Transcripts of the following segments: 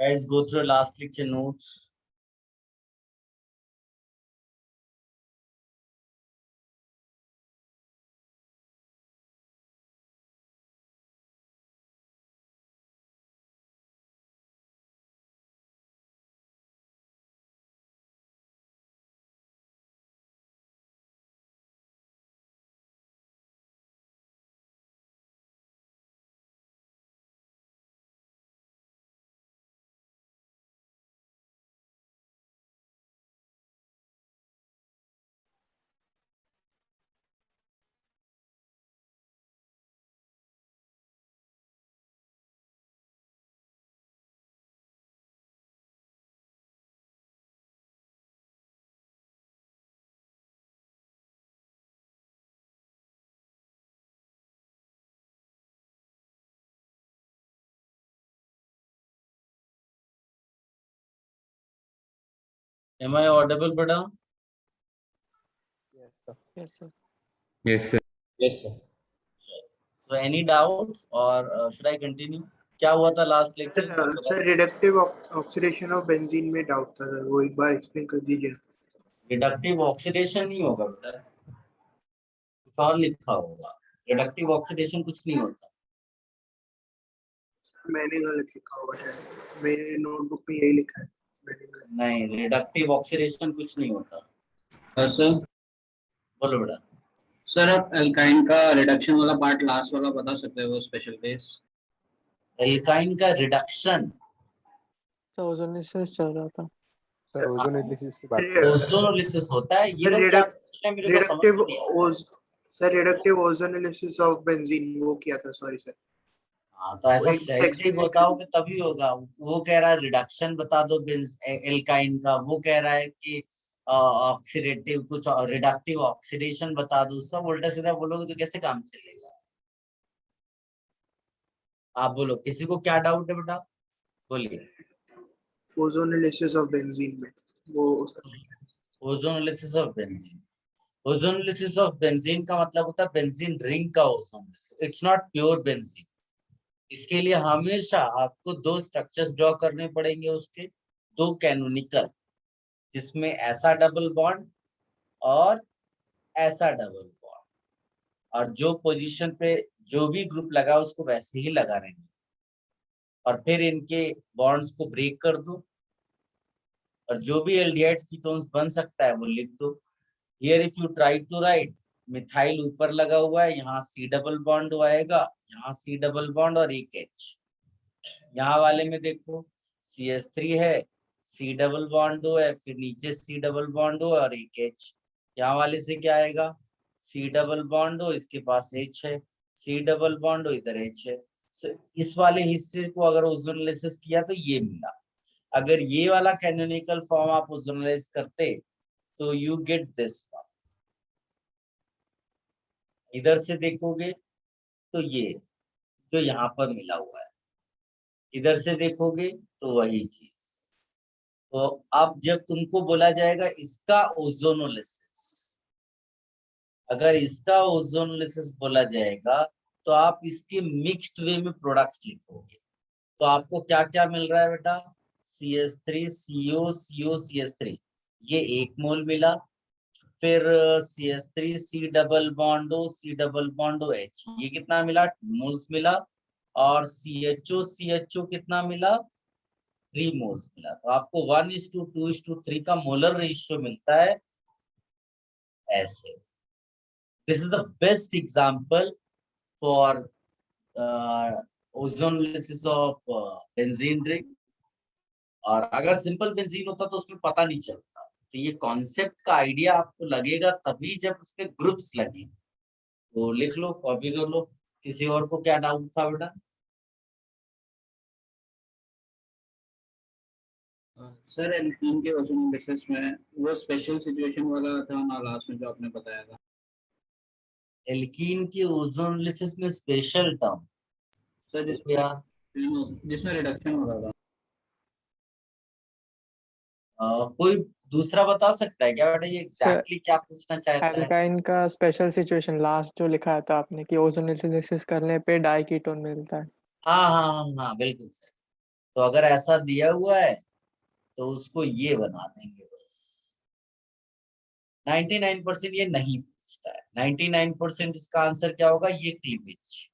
Guys, go through last lecture notes. Am I audible, beta? Yes, sir. Yes, sir. Yes, sir. Yes, sir. So any doubts or should I continue? क्या हुआ था last lecture? Sir reductive oxidation of benzene में doubt था sir, वो एक बार explain कर दीजिए। Reductive oxidation नहीं होगा बेटा, कुछ और लिखा होगा। रिडक्टिव ऑक्सीडेशन कुछ नहीं होता। मैंने गलत लिखा होगा शायद, मेरे नोटबुक में यही लिखा है। नहीं, रिडक्टिव ऑक्सीडेशन कुछ नहीं होता। सर बोलो बेटा। सर आप एल्काइन का रिडक्शन वाला पार्ट लास्ट वाला बता सकते हो, स्पेशल केस? एल्काइन का रिडक्शन तो ओजोनिसिस चल रहा था। सर ओजोनोलिसिस की बात कर रहे हैं। ओजोनोलिसिस होता है। ये लोग क्या पूछ रहे हैं मेरे को समझ रिडक्टिव नहीं आ रहा। Sir reductive ozonolysis of benzene वो किया था, सॉरी सर। हाँ, तो ऐसा सही से बताओगे तभी होगा। वो कह रहा है रिडक्शन बता दो एल्काइन का, वो कह रहा है कि ऑक्सीडेटिव कुछ रिडक्टिव ऑक्सीडेशन बता दो। सब उल्टा सीधा बोलोगे तो कैसे काम चलेगा? आप बोलो, किसी को क्या डाउट है बेटा? बोलिए। ओजोनोलिसिस ऑफ बेंजीन में वो ozonolysis of benzene. Ozonolysis of benzene का मतलब होता है बेंजीन रिंग का ozonolysis. It's not pure benzene. इसके लिए हमेशा आपको दो स्ट्रक्चर्स ड्रॉ करने पड़ेंगे, उसके दो कैनोनिकल, जिसमें ऐसा डबल बॉन्ड और ऐसा डबल बॉन्ड, और जो पोजीशन पे जो भी ग्रुप लगा उसको वैसे ही लगा रहेंगे, और फिर इनके बॉन्ड्स को ब्रेक कर दो, और जो भी एल्डिहाइड्स कीटोन्स बन सकता है वो लिख दो। Here if you try to write, methyl ऊपर लगा हुआ है, यहाँ सी डबल बॉन्ड आएगा, यहाँ सी डबल बॉन्ड और एक एच। यहाँ वाले में देखो CH3 है, सी डबल बॉन्ड है, फिर नीचे सी डबल बॉन्ड और एक एच। यहाँ वाले से क्या आएगा? सी डबल बॉन्ड इसके पास एच है, सी डबल बॉन्ड इधर एच है। इस वाले हिस्से को अगर ओजोनोलिसिस किया तो ये मिला। अगर ये वाला कैनोनिकल फॉर्म आप ओजोनोलाइज करते तो यू गेट दिस फॉर्म। इधर से देखोगे तो ये जो यहाँ पर मिला हुआ है, इधर से देखोगे तो वही चीज। तो अब जब तुमको बोला जाएगा इसका ओजोनोलिसिस, अगर इसका ओजोनोलिसिस बोला जाएगा तो आप इसके मिक्स्ड वे में प्रोडक्ट्स लिखोगे। तो आपको क्या क्या मिल रहा है बेटा? CH3 CO CO CH3, ये 1 मोल मिला। फिर CH3 C double बॉन्डो C double बॉन्डो H, ये कितना मिला? 2 मोल्स मिला। और CHO CHO कितना मिला? 3 मोल्स मिला। तो आपको 1:2:3 का मोलर रेशियो मिलता है ऐसे। This is the best example for ozonolysis of benzene ring. और अगर सिंपल बेंजीन होता तो उसमें पता नहीं चलता। तो ये कॉन्सेप्ट का आइडिया आपको लगेगा तभी जब उसमें ग्रुप्स लगे। तो लिख लो, कॉपी कर लो। किसी और को क्या डाउट था बेटा? सर एल्कीन के ओजोनोलिसिस में वो स्पेशल सिचुएशन वाला था ना लास्ट में जो आपने बताया था? एल्कीन के ओजोनोलिसिस में स्पेशल टर्म सर जिसमें रिडक्शन हो रहा था। कोई दूसरा बता सकता है क्या बेटा ये एग्जैक्टली क्या पूछना चाहता है? एल्काइन का स्पेशल सिचुएशन लास्ट जो लिखा था आपने कि ओजोनोलिसिस करने पे डाई कीटोन मिलता है। हाँ हाँ हाँ हाँ, बिल्कुल सही। तो अगर ऐसा दिया हुआ है तो उसको ये बना देंगे बस। 99% ये नहीं पूछता है। 99% इसका आंसर क्या होगा, ये क्लीवेज।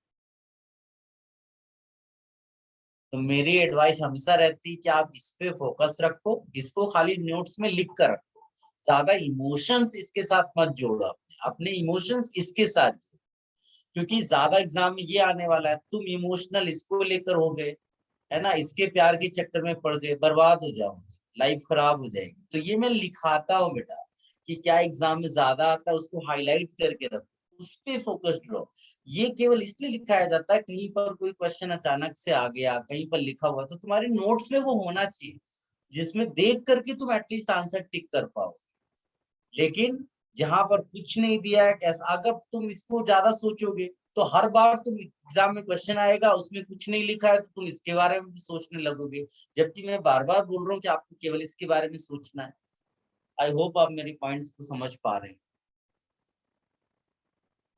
तो मेरी एडवाइस हमेशा रहती है कि आप इस पे फोकस रखो, इसको खाली नोट्स में लिख कर रखो, ज्यादा इमोशंस इसके साथ मत जोड़ो, अपने इमोशंस इसके साथ जोड़ो, क्योंकि ज्यादा एग्जाम में ये आने वाला है, तुम इमोशनल इसको लेकर हो गए, है ना, इसके प्यार के चक्कर में पड़ गए, बर्बाद हो जाओगे, लाइफ खराब हो जाएगी। तो ये मैं लिखाता हूँ बेटा कि क्या एग्जाम में ज्यादा आता है, उसको हाईलाइट करके रखो, उस पे फोकस्ड रहो। ये केवल इसलिए लिखाया जाता है, कहीं पर कोई क्वेश्चन अचानक से आ गया, कहीं पर लिखा हुआ, तो तुम्हारे नोट्स में वो होना चाहिए, जिसमें देख करके तुम एटलीस्ट आंसर टिक कर पाओ। लेकिन जहां पर कुछ नहीं दिया है, कैसा, अगर तुम इसको ज्यादा सोचोगे तो हर बार तुम एग्जाम में क्वेश्चन आएगा उसमें कुछ नहीं लिखा है तो तुम इसके बारे में भी सोचने लगोगे, जबकि मैं बार बार बोल रहा हूँ कि आपको केवल इसके बारे में सोचना है। आई होप आप मेरी पॉइंट्स को समझ पा रहे हैं।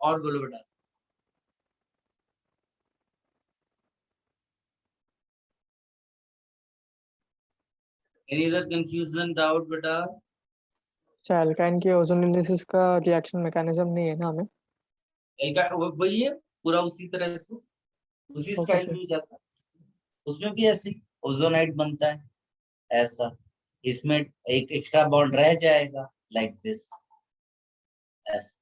और बोलो बेटा। एनी अदर कंफ्यूजन, डाउट बेटा? अच्छा, एल्काइन की ओजोनोलिसिस का रिएक्शन मैकेनिज्म नहीं है ना हमें? वही है, पूरा उसी तरह से, उसी ओके स्टाइल सर। में ही जाता है। उसमें भी ऐसे ओजोनाइट बनता है ऐसा, इसमें एक एक्स्ट्रा बॉन्ड रह जाएगा लाइक दिस, ऐसा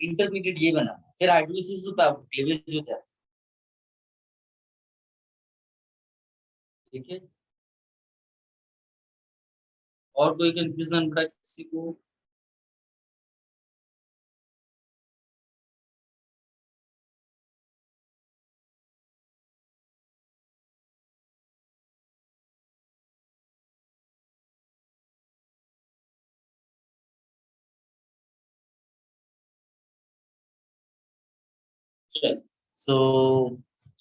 इंटरमीडिएट ये बना, फिर हाइड्रोलिसिस होता है, क्लीवेज हो जाता है। ठीक है, और कोई कंफ्यूजन बड़ा किसी को? चल, सो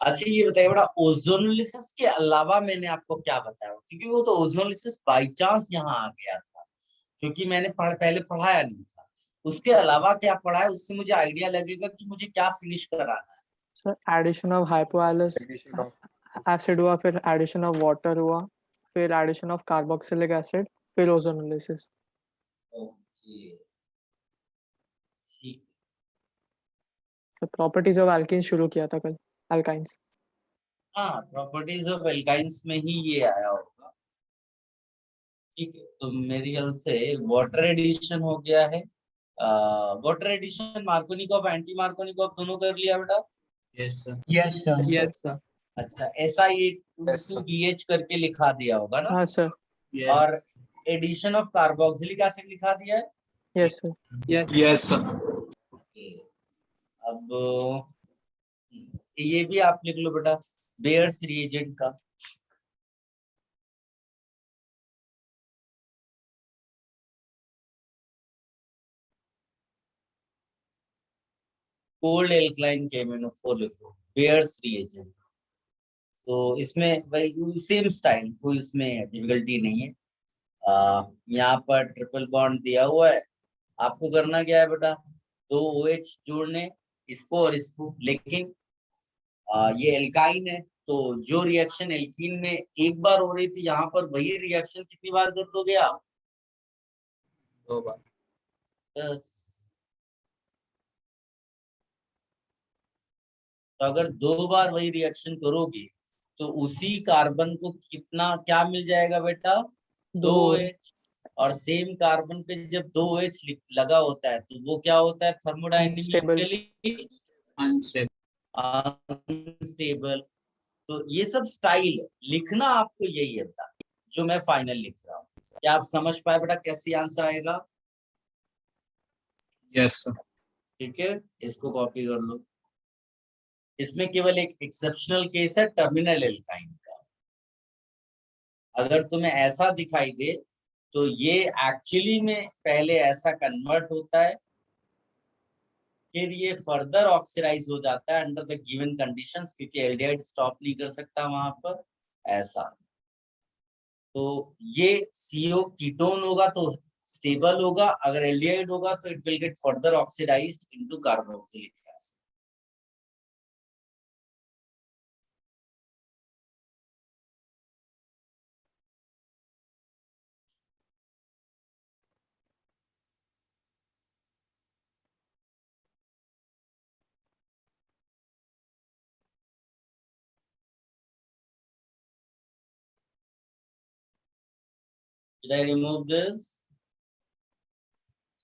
अच्छा ये बताइए बड़ा, ओजोनोलिसिस के अलावा मैंने आपको क्या बताया, क्योंकि वो तो ओजोनोलिसिस बाई चांस यहाँ आ गया था, क्योंकि मैंने पहले पढ़ाया नहीं था। उसके अलावा क्या पढ़ा है, उससे मुझे आइडिया लगेगा कि मुझे क्या फिनिश कराना है। सर एडिशन ऑफ हाइपोएलिस एडिशन ऑफ एसिड हुआ, फिर एडिशन ऑफ वाटर हुआ, फिर एडिशन ऑफ कार्बोक्सिलिक एसिड, फिर ओजोनोलिसिस। ओके, ठीक। तो प्रॉपर्टीज ऑफ एल्कीन शुरू किया था कल, अल्काइंस। हाँ, प्रॉपर्टीज ऑफ एल्काइंस में ही ये आया होगा। ठीक है, तो मेरे ख्याल से वाटर एडिशन हो गया है। Water addition Markovnikov, anti Markovnikov दोनों कर लिया बेटा? Yes sir. Yes, sir. Yes sir. अच्छा, SI2 sir. BH करके लिखा दिया होगा ना? हाँ सर। यस और एडिशन ऑफ कार्बोक्सिलिक एसिड लिखा दिया है। Yes sir. Yes, sir. Okay, अब ये भी आप लिख लो बेटा, बेयर्स रिएजेंट का। कोल्ड एल्कलाइन KMnO4 लिखो, बेयर्स रिएजेंट। तो इसमें वही सेम स्टाइल, कोई इसमें डिफिकल्टी नहीं है। यहाँ पर ट्रिपल बॉन्ड दिया हुआ है, आपको करना क्या है बेटा, 2 OH जोड़ने, इसको और इसको, लेकिन ये एल्काइन है, तो जो रिएक्शन एल्कीन में एक बार हो रही थी, यहाँ पर वही रिएक्शन कितनी बार कर दोगे आप? 2 बार। बस। तो अगर 2 बार वही रिएक्शन करोगे तो उसी कार्बन को कितना क्या मिल जाएगा बेटा, 2 दो। OH। और सेम कार्बन पे जब 2 OH लगा होता है तो वो क्या होता है, Unstable. Thermodynamically unstable. अनस्टेबल। तो ये सब स्टाइल लिखना आपको यही है बेटा, जो मैं फाइनल लिख रहा हूँ। क्या आप समझ पाए बेटा कैसे आंसर आएगा? Yes, sir. ठीक है, इसको कॉपी कर लो। इसमें केवल एक एक्सेप्शनल केस है टर्मिनल एल्काइन का। अगर तुम्हें ऐसा दिखाई दे तो ये एक्चुअली में पहले ऐसा कन्वर्ट होता है, फिर ये फर्दर ऑक्सीडाइज हो जाता है अंडर द गिवन कंडीशंस, क्योंकि एल्डिहाइड स्टॉप नहीं कर सकता वहां पर, ऐसा। तो ये CO कीटोन होगा तो स्टेबल होगा, अगर एल्डिहाइड होगा तो it will get further oxidised into carboxylic acid. Should I remove this?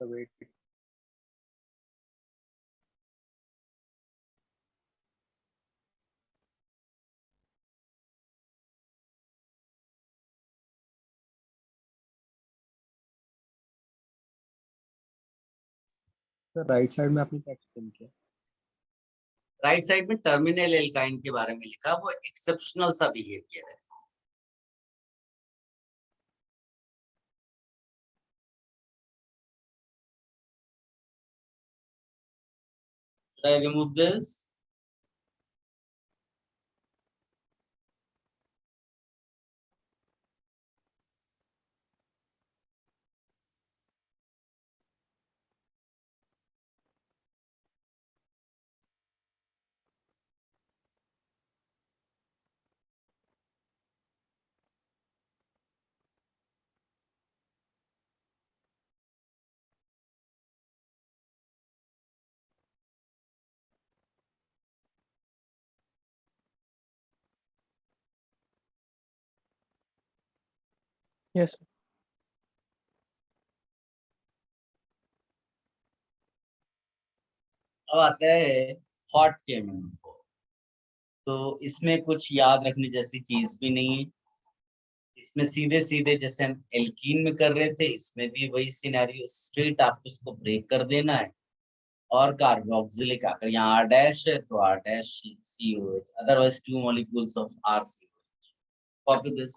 So wait. तो राइट साइड में आपने टेक्स्ट पिन किया। राइट साइड में टर्मिनल एल्काइन के बारे में लिखा, वो एक्सेप्शनल सा बिहेवियर है। Should I remove this? Yes. अब आता है हॉट केमिन को। तो इसमें कुछ याद रखने जैसी चीज भी नहीं है। इसमें सीधे सीधे जैसे हम एल्कीन में कर रहे थे, इसमें भी वही सिनेरियो, स्ट्रेट आपको इसको ब्रेक कर देना है। और कार्बोक्सिलिक आकर यहाँ R डैश है तो R dash COH, otherwise 2 molecules of RCOH. Copy this.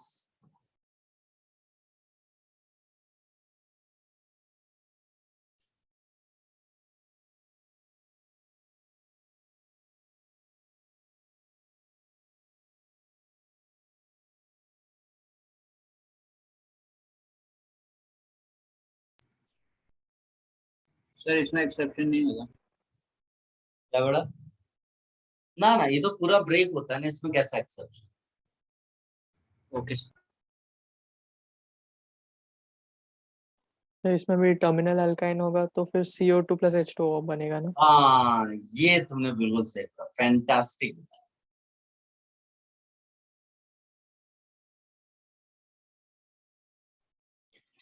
Sir इसमें एक्सेप्शन नहीं होगा। क्या बड़ा? ना ना, ये तो पूरा ब्रेक होता है ना, इसमें कैसा एक्सेप्शन? ओके तो इसमें भी टर्मिनल अल्काइन होगा तो फिर CO2 + H2O बनेगा ना। हाँ, ये तुमने बिल्कुल सही कहा, फैंटास्टिक।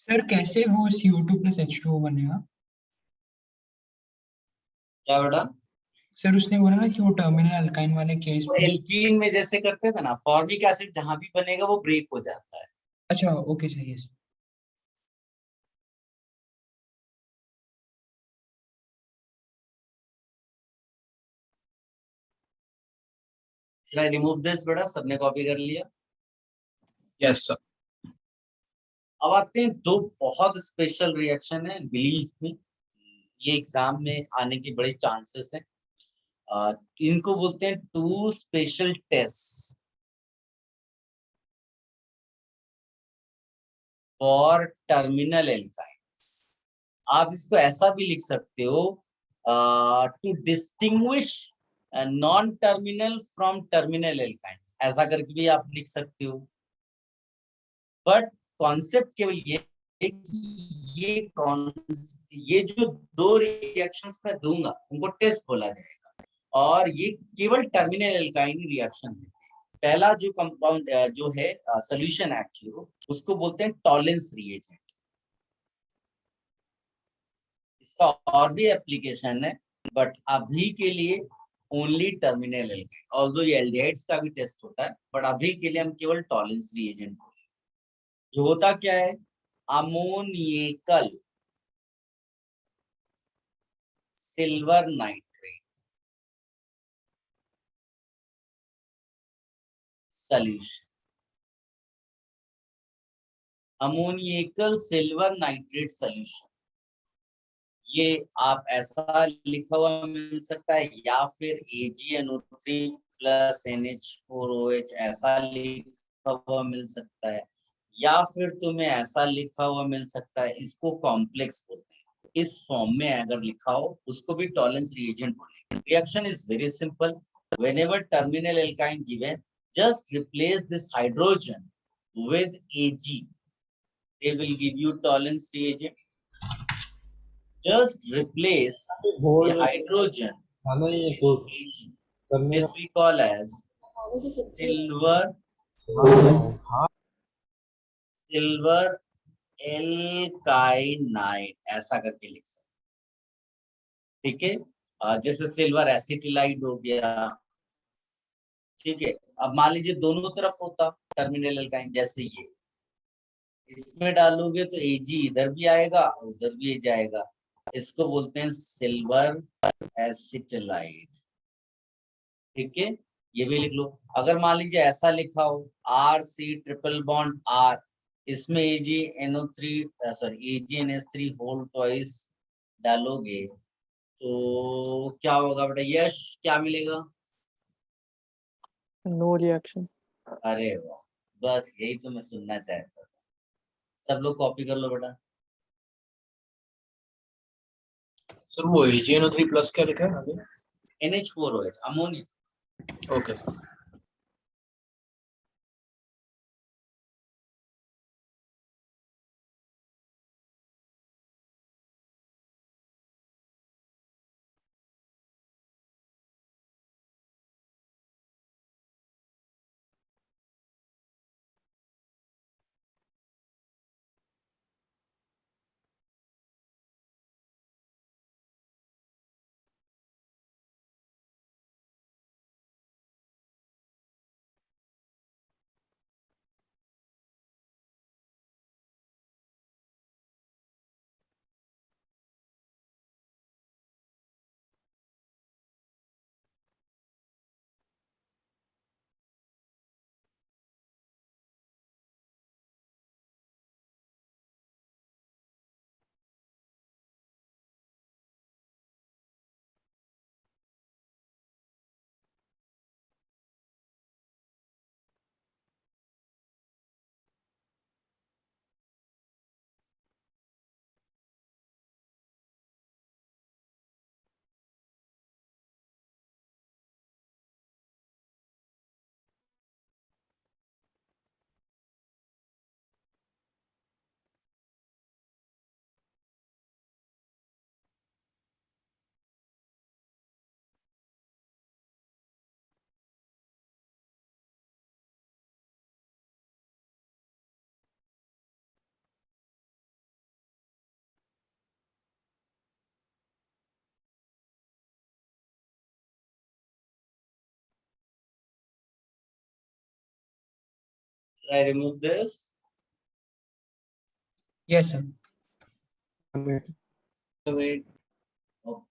सर कैसे वो CO2 + H2O बनेगा? क्या बेटा? सर उसने बोला ना कि वो टर्मिनल अल्काइन वाले केस वो में। एल्कीन में जैसे करते थे ना, फॉर्मिक एसिड जहां भी बनेगा वो ब्रेक हो जाता है। अच्छा okay sir, yes. Should I remove this बेटा? सबने कॉपी कर लिया? Yes sir. अब आते हैं दो बहुत स्पेशल रिएक्शन है, बिलीव मी, ये एग्जाम में आने के बड़े चांसेस हैं। इनको बोलते हैं 2 special test for terminal alkyne. आप इसको ऐसा भी लिख सकते हो, to distinguish non terminal from terminal alkynes, ऐसा करके भी आप लिख सकते हो। बट कॉन्सेप्ट केवल ये है कि ये जो 2 रिएक्शंस मैं दूंगा उनको टेस्ट बोला जाएगा, और ये केवल टर्मिनल एल्काइन रिएक्शन है। पहला जो कंपाउंड जो है सॉल्यूशन एक्चुअली उसको बोलते हैं टॉलेंस रिएजेंट। इसका और भी एप्लीकेशन है, बट अभी के लिए ओनली टर्मिनल एल्काइन, ऑल्दो ये एल्डिहाइड्स का भी टेस्ट होता है, बट अभी के लिए हम केवल टॉलेंस रिएजेंट बोलेंगे। जो होता क्या है, ammoniacal silver nitrate solution, ammoniacal silver nitrate solution, ये आप ऐसा लिखा हुआ मिल सकता है, या फिर AgNO3 + NH4OH ऐसा लिखा हुआ मिल सकता है, या फिर तुम्हें ऐसा लिखा हुआ मिल सकता है। इसको कॉम्प्लेक्स बोलते हैं। इस फॉर्म में अगर लिखा हो उसको भी टॉलेंस रिएजेंट बोलेंगे। Reaction is very simple. Whenever terminal alkyne given, just replace this hydrogen with Ag, they will give you tolerance reagent. Just replace the hydrogen with Ag. This we call as silver एल्काइनाइड ऐसा करके लिख सकते, ठीक है। जैसे silver acetylide हो गया, ठीक है। अब मान लीजिए दोनों तरफ होता टर्मिनल एल्काइन, जैसे ये इसमें डालोगे तो Ag इधर भी आएगा और उधर भी जाएगा, इसको बोलते हैं सिल्वर एसिटिलाइड, ठीक है। ये भी लिख लो। अगर मान लीजिए ऐसा लिखा हो Rc ट्रिपल बॉन्ड R, इसमें AgNO3 sorry AgNH3 whole twice डालोगे तो क्या होगा बेटा यश, क्या मिलेगा? No reaction. अरे वाह, बस यही तो मैं सुनना चाहता था। सब लोग कॉपी कर लो बेटा। सर वो AgNO3 प्लस क्या लिखा है आगे? NH4OH ammonia. Okay sir. I remove this. Yes, sir. So wait. Okay.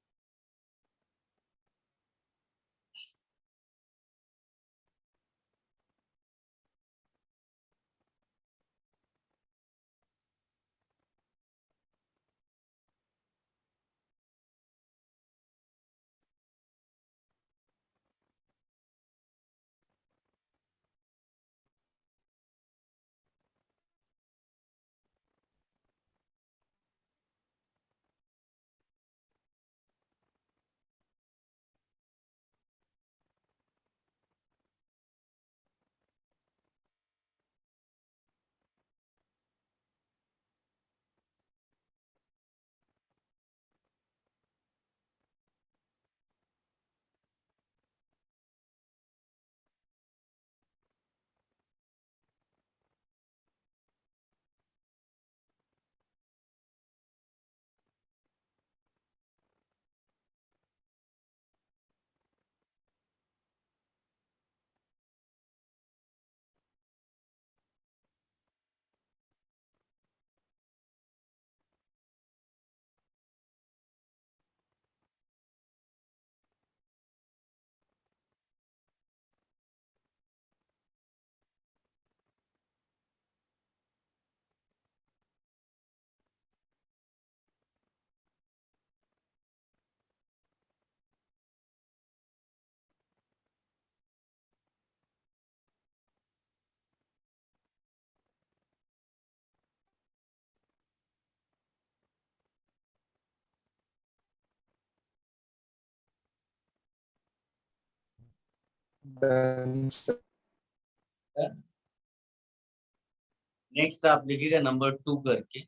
Next आप लिखिएगा नंबर 2 करके।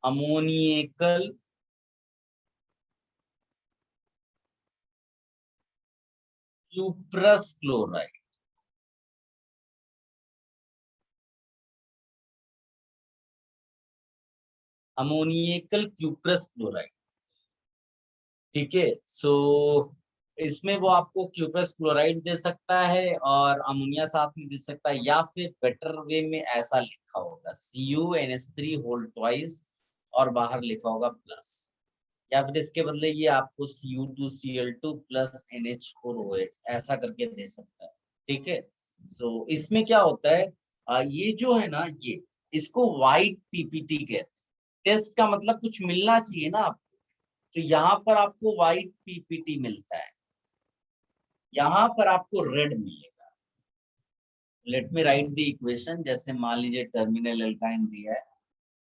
अमोनियकल क्यूप्रस क्लोराइड, अमोनियकल क्यूप्रस क्लोराइड, ठीक है। सो इसमें वो आपको क्यूप्रस क्लोराइड दे सकता है और अमोनिया साथ में दे सकता है, या फिर बेटर वे में ऐसा लिखा होगा CuNH3 होल ट्वाइस और बाहर लिखा होगा प्लस, या फिर इसके बदले ये आपको Cu2Cl2 प्लस NH4OH ऐसा करके दे सकता है, ठीक है। सो इसमें क्या होता है, ये जो है ना, ये इसको वाइट पीपीटी कहते हैं। टेस्ट का मतलब कुछ मिलना चाहिए ना आपको, तो यहाँ पर आपको वाइट पीपीटी मिलता है, यहाँ पर आपको रेड मिलेगा। Let me right the equation. जैसे मान लीजिए टर्मिनल एल्काइन दिया है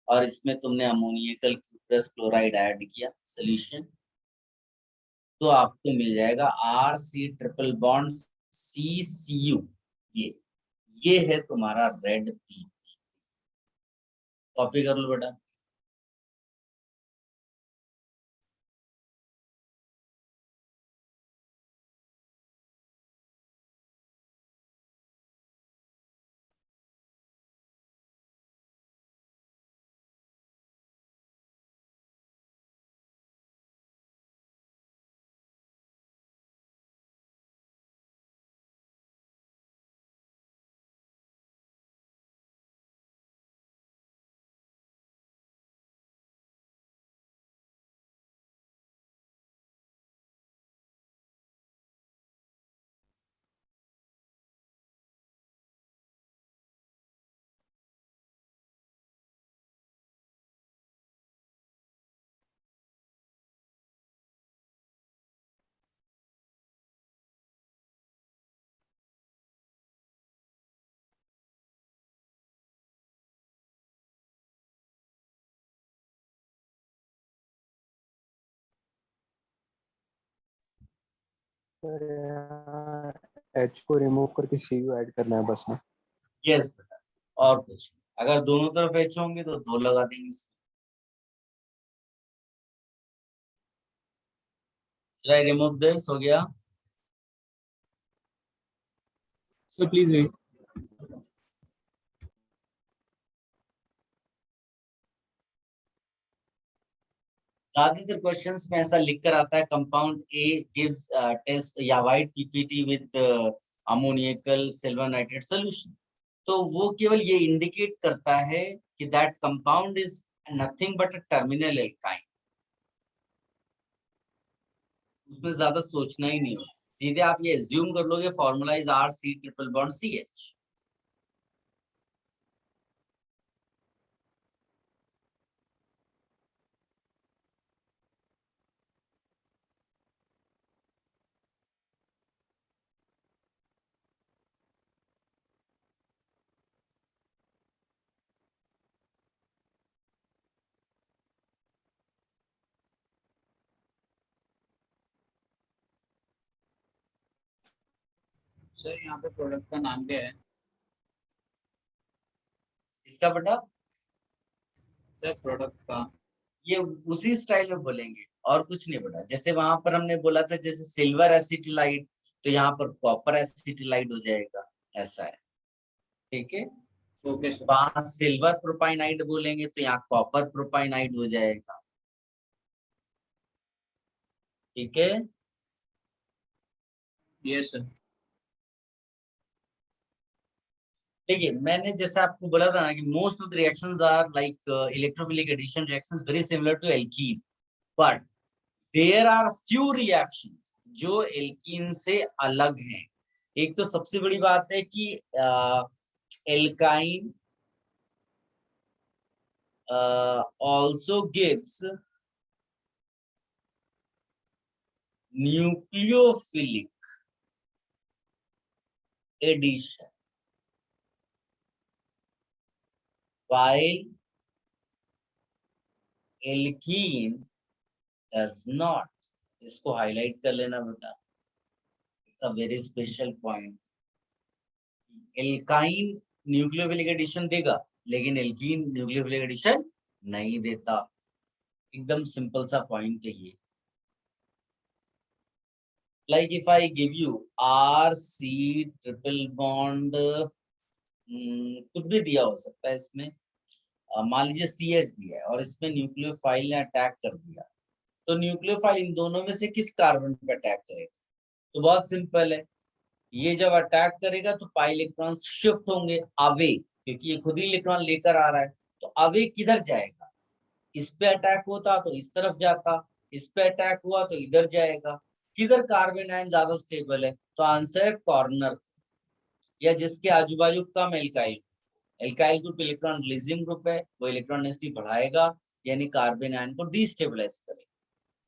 और इसमें तुमने अमोनियकल क्यूप्रस क्लोराइड ऐड किया सोल्यूशन, तो आपको मिल जाएगा RC ट्रिपल बॉन्ड CCU। ये है तुम्हारा रेड पीपीटी। कॉपी कर लो बेटा। सर H को रिमूव करके Cu ऐड करना है बस ना। यस बेटा, और कुछ अगर दोनों तरफ H होंगे तो 2 लगा देंगे। रिमूव दिस, हो गया। So please wait. ज्यादातर क्वेश्चंस में ऐसा लिख कर आता है कंपाउंड ए गिव्स टेस्ट या white PPT with ammoniacal silver nitrate solution, तो वो केवल ये इंडिकेट करता है कि that compound is nothing but a terminal alkyne. उसमें ज्यादा सोचना ही नहीं होता, सीधे आप ये एज्यूम कर लोगे formula is RC triple bond CH। Sir यहाँ पे प्रोडक्ट का नाम क्या है? इसका बेटा सर प्रोडक्ट का ये उसी स्टाइल में बोलेंगे और कुछ नहीं बेटा। जैसे वहां पर हमने बोला था जैसे सिल्वर एसिटिलाइड, तो यहाँ पर कॉपर एसिटिलाइड हो जाएगा, ऐसा है, ठीक है। Okay sir. वहां सिल्वर प्रोपाइनाइड बोलेंगे तो यहाँ कॉपर प्रोपाइनाइड हो जाएगा, ठीक है। Yes sir. देखिए मैंने जैसे आपको बोला था ना कि most of the reactions are like electrophilic addition reactions very similar to alkene, but there are few reactions जो एल्कीन से अलग हैं। एक तो सबसे बड़ी बात है कि alkyne also gives nucleophilic addition, while alkene does not। इसको हाईलाइट कर लेना बेटा, it's a very special point. Alkyne nucleophilic addition देगा लेकिन एल्कीन न्यूक्लियोफिलिक एडिशन नहीं देता, एकदम सिंपल सा पॉइंट है ये। Like if I give you RC triple bond, कुछ भी दिया हो सकता है इसमें, मान लीजिए CH दिया है और इसमें न्यूक्लियोफाइल ने अटैक कर दिया, तो न्यूक्लियोफाइल इन दोनों में से किस कार्बन पे अटैक करेगा? तो बहुत सिंपल है, ये जब अटैक करेगा तो पाई इलेक्ट्रॉन शिफ्ट होंगे अवे, क्योंकि ये खुद ही इलेक्ट्रॉन लेकर आ रहा है, तो अवे किधर जाएगा? इस पे अटैक होता तो इस तरफ जाता, इस पे अटैक हुआ तो इधर जाएगा। किधर कार्बन आयन ज्यादा स्टेबल है? तो आंसर है कॉर्नर, या जिसके आजू बाजू कम alkyl. Alkyl group electron releasing group है, वो इलेक्ट्रॉन डेंसिटी बढ़ाएगा, यानी कार्बन आयन को डिस्टेबलाइज करेगा।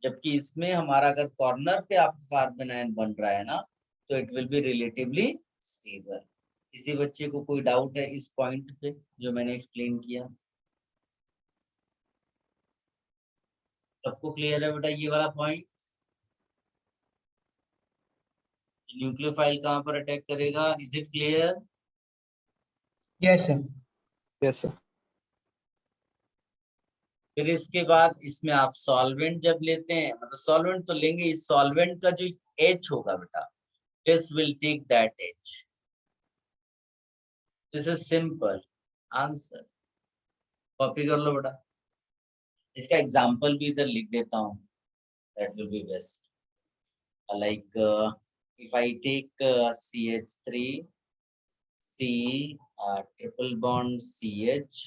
जबकि इसमें हमारा अगर कॉर्नर पे आपका कार्बन आयन बन रहा है ना, तो it will be relatively stable. किसी बच्चे को कोई डाउट है इस पॉइंट पे जो मैंने एक्सप्लेन किया? सबको क्लियर है बेटा ये वाला पॉइंट? न्यूक्लियोफाइल कहाँ पर अटैक करेगा? Is it clear? Yes, sir. Yes sir. फिर इसके बाद इसमें आप सॉल्वेंट जब लेते हैं, मतलब सॉल्वेंट तो लेंगे, इस सॉल्वेंट का जो H होगा बेटा, this will take that H। This is simple answer, copy कर लो बेटा। इसका एग्जांपल भी इधर लिख देता हूँ, that will be best. Like if I take CH3 C triple bond CH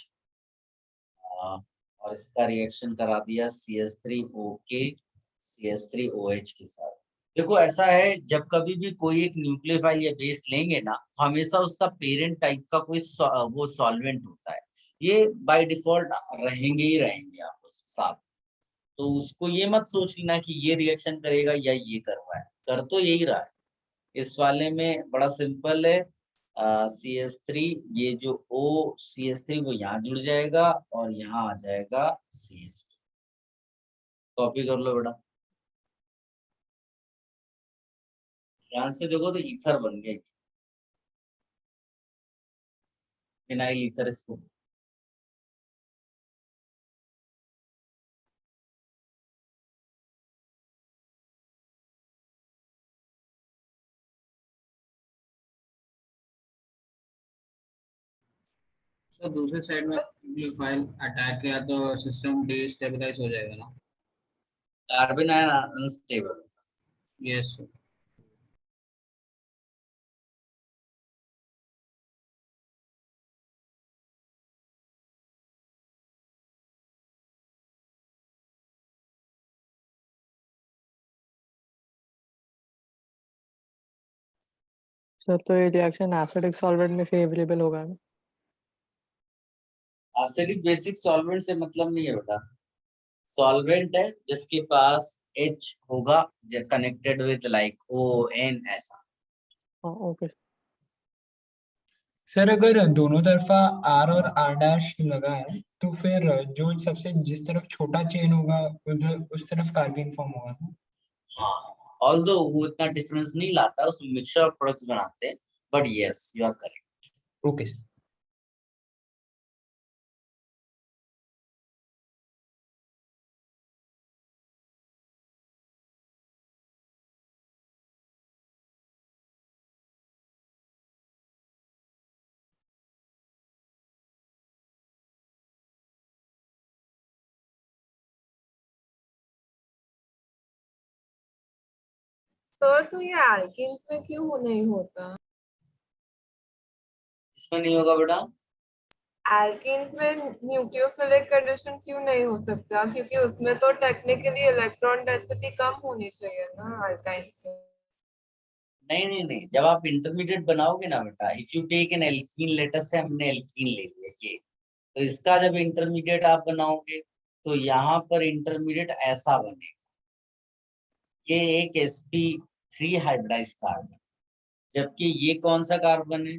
और इसका रिएक्शन करा दिया CH3OK CH3OH के साथ। देखो ऐसा है, जब कभी भी कोई एक न्यूक्लियोफाइल या बेस लेंगे ना, तो हमेशा उसका पेरेंट टाइप का कोई वो सॉल्वेंट होता है, ये बाय डिफॉल्ट रहेंगे ही रहेंगे आपस साथ। तो उसको ये मत सोच लेना कि ये रिएक्शन करेगा या ये कर रहा है, कर तो यही रहा है। इस वाले में बड़ा सिंपल है, CH3, ये जो OCH3 वो यहाँ जुड़ जाएगा और यहाँ आ जाएगा CH3। कॉपी कर लो बेटा, ध्यान से देखो तो ईथर बन गया, फिनाइल ईथर इसको। तो दूसरे साइड में न्यूक्लियोफाइल अटैक किया तो सिस्टम डिस्टेबलाइज हो जाएगा ना? Carbon ion unstable. Yes sir. Sir तो ये रिएक्शन एसिडिक सॉल्वेंट में फेवरेबल होगा ना? एसिडिक बेसिक सॉल्वेंट से मतलब नहीं है बेटा, सॉल्वेंट है जिसके पास H होगा कनेक्टेड विद लाइक ON ऐसा। हाँ ओके। सर अगर दोनों तरफा R और R' लगा है तो फिर जो सबसे जिस तरफ छोटा चेन होगा उधर उस तरफ कार्बन फॉर्म होगा ना? हाँ, ऑल्दो वो इतना डिफरेंस नहीं लाता, उसमें मिक्सचर ऑफ प्रोडक्ट्स बनाते हैं, but yes you are correct. Okay sir. Sir तो ये एल्केन्स में क्यों नहीं होता? इसमें नहीं होगा बेटा, एल्केन्स में न्यूक्लियोफिलिक कंडीशन क्यों नहीं हो सकता? क्योंकि उसमें तो टेक्निकली इलेक्ट्रॉन डेंसिटी कम होनी चाहिए ना अल्काइन से। नहीं नहीं नहीं, जब आप इंटरमीडिएट बनाओगे ना बेटा, if you take an alkene, later से हमने एल्कीन ले लिया ये, तो इसका जब इंटरमीडिएट आप बनाओगे तो यहाँ पर इंटरमीडिएट ऐसा बनेगा, ये एक sp3 हाइब्रिडाइज कार्बन, जबकि ये कौन सा कार्बन है?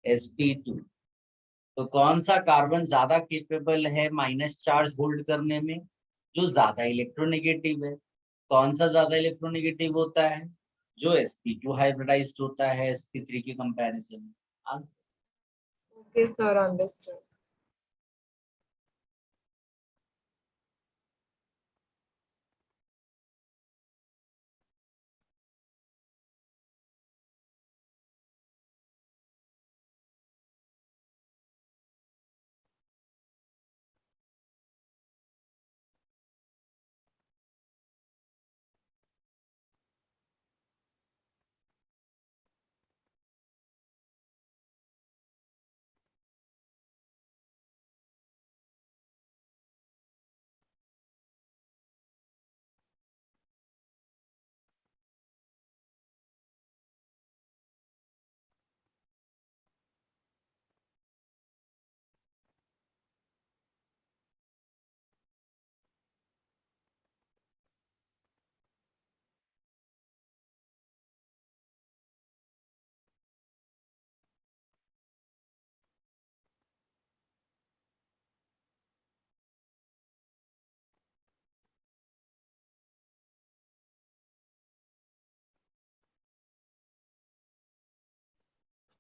sp2। तो कौन सा कार्बन ज्यादा केपेबल है माइनस चार्ज होल्ड करने में? जो ज्यादा इलेक्ट्रोनेगेटिव है। कौन सा ज्यादा इलेक्ट्रोनेगेटिव होता है? जो sp2 हाइब्रिडाइज्ड होता है sp3 के कंपैरिजन में। Okay sir, understood.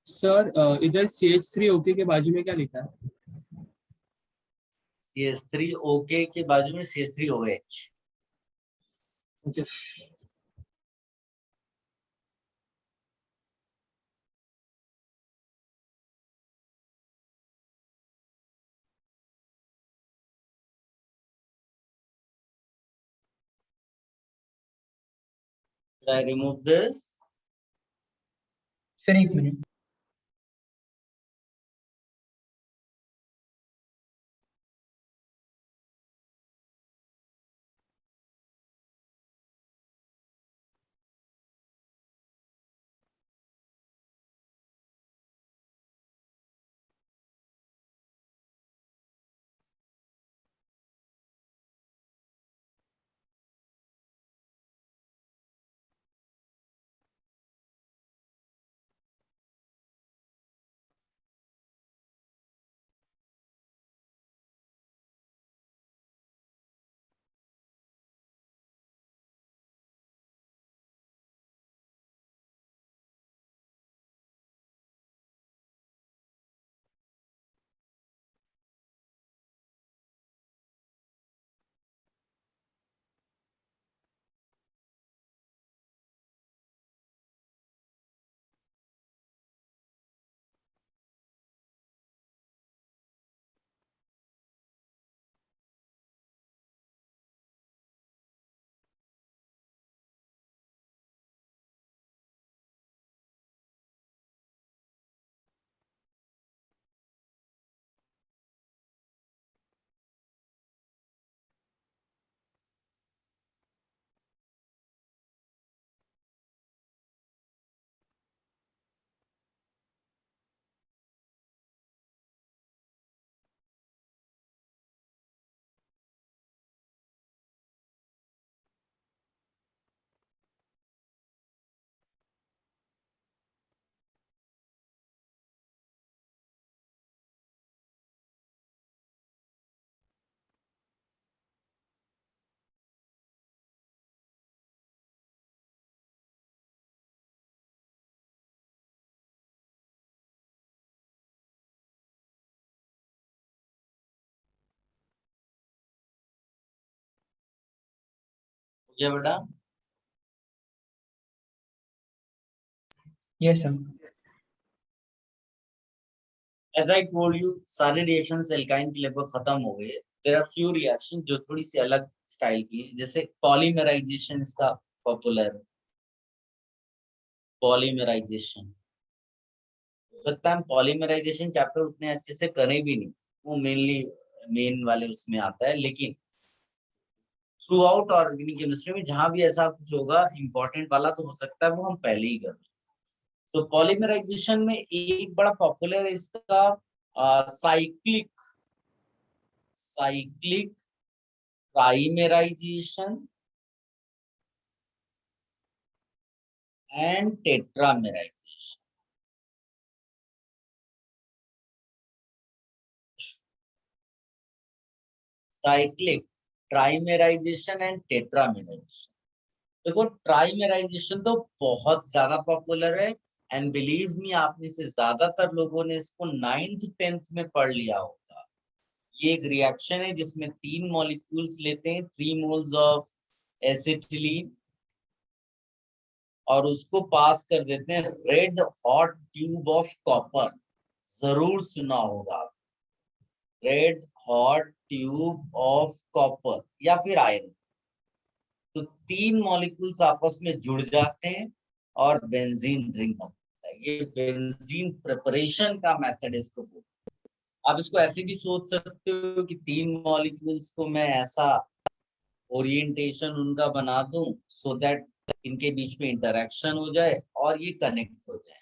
सर इधर CH3OK के बाजू में क्या लिखा है? CH3OK के बाजू में CH3OH। Okay. Should I remove this? Sir एक मिनट। क्या बेटा? Yes sir. As I told you, सारे रिएक्शंस एल्काइन के लगभग खत्म हो गए। There are few रिएक्शन जो थोड़ी सी अलग स्टाइल की, जैसे पॉलीमराइजेशन इसका पॉपुलर। पॉलीमराइजेशन हो सकता है हम पॉलीमराइजेशन चैप्टर उतने अच्छे से करें भी नहीं, वो मेन वाले उसमें आता है, लेकिन थ्रू आउट ऑर्गेनिक केमिस्ट्री में जहां भी ऐसा कुछ होगा इम्पोर्टेंट वाला तो हो सकता है वो हम पहले ही कर। तो पॉलीमराइजेशन में एक बड़ा पॉपुलर है इसका cyclic trimerization and tetramerization. Cyclic trimerization and tetramerization. देखो ट्राइमेराइजेशन तो बहुत ज्यादा पॉपुलर है, एंड बिलीव मी आप में से ज्यादातर लोगों ने इसको 9th 10th में पढ़ लिया होगा। ये एक रिएक्शन है जिसमें 3 मॉलिक्यूल्स लेते हैं, 3 मोल्स ऑफ एसिटिलीन, और उसको पास कर देते हैं red hot tube of copper. जरूर सुना होगा, red hot tube of copper या फिर आयरन। तो 3 मॉलिक्यूल्स आपस में जुड़ जाते हैं और बेंजीन रिंग बनता है। ये बेंजीन प्रिपरेशन का मेथड इसको बोलते हैं। आप इसको ऐसे भी सोच सकते हो कि 3 मॉलिक्यूल्स को मैं ऐसा ओरिएंटेशन उनका बना दूं सो दैट इनके बीच में इंटरेक्शन हो जाए और ये कनेक्ट हो जाए।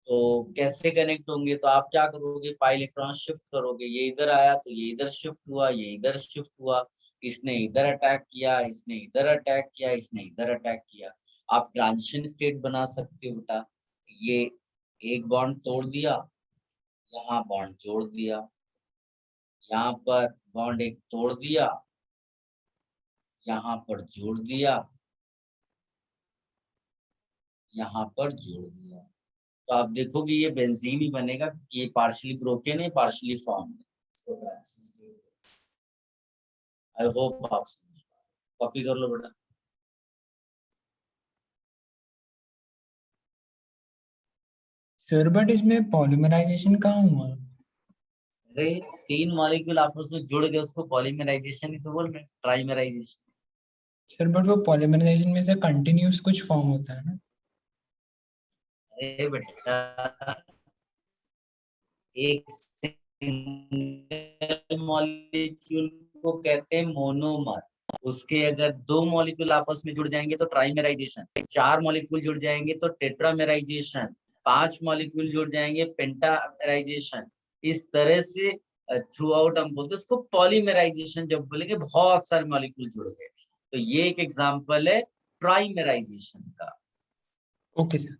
तो कैसे कनेक्ट होंगे? तो आप क्या करोगे, पाई इलेक्ट्रॉन शिफ्ट करोगे, ये इधर आया तो ये इधर शिफ्ट हुआ, ये इधर शिफ्ट हुआ, इसने इधर अटैक किया, इसने इधर अटैक किया, इसने इधर अटैक किया। आप ट्रांजिशन स्टेट बना सकते हो बेटा। ये एक बॉन्ड तोड़ दिया, यहाँ बॉन्ड जोड़ दिया, यहाँ पर बॉन्ड एक तोड़ दिया, यहाँ पर जोड़ दिया, यहाँ पर जोड़ दिया। तो आप देखोगे ये बेंजीन ही बनेगा क्योंकि ये पार्शियली ब्रोकन है, पार्शियली फॉर्म है। आई होप आप कॉपी कर लो बेटा। सर बट इसमें पॉलीमराइजेशन कहाँ हुआ? अरे 3 मॉलिक्यूल आपस में जुड़ गए, उसको पॉलीमराइजेशन ही तो बोल रहे हैं, ट्राइमराइजेशन। सर बट वो पॉलीमराइजेशन में से कंटिन्यूस कुछ फॉर्म होता है ना? अरे बेटा एक सिंगल मॉलिक्यूल को कहते हैं मोनोमर। उसके अगर 2 मॉलिक्यूल आपस में जुड़ जाएंगे तो ट्राइमेराइजेशन, 4 मॉलिक्यूल जुड़ जाएंगे तो टेट्रामेराइजेशन, 5 मॉलिक्यूल जुड़ जाएंगे पेंटामेराइजेशन। इस तरह से थ्रू आउट हम बोलते हैं उसको पॉलीमेराइजेशन। जब बोलेंगे बहुत सारे मॉलिक्यूल जुड़ गए, तो ये एक एग्जांपल है ट्राइमेराइजेशन का। Okay sir.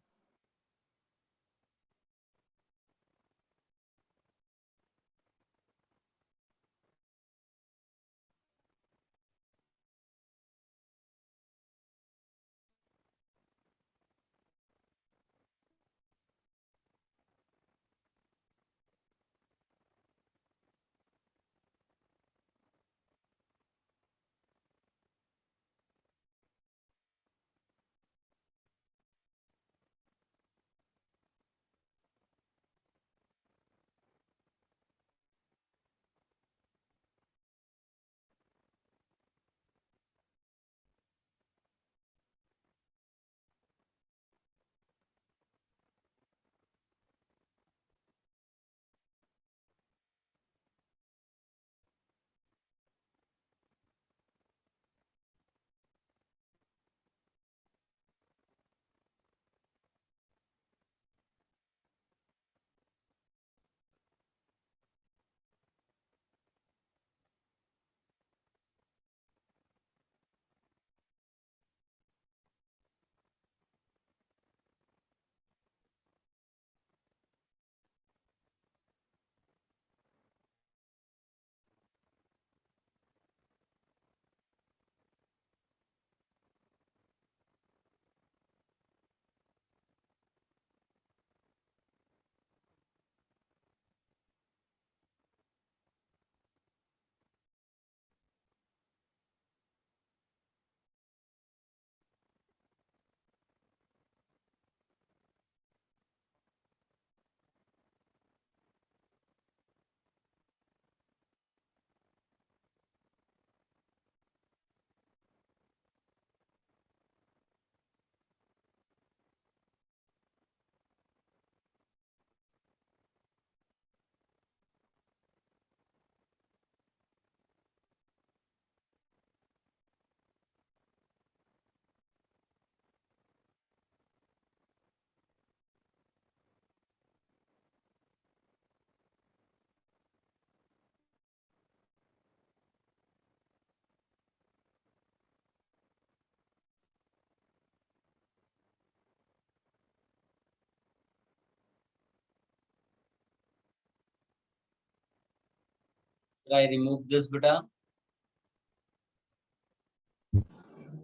I remove this बेटा।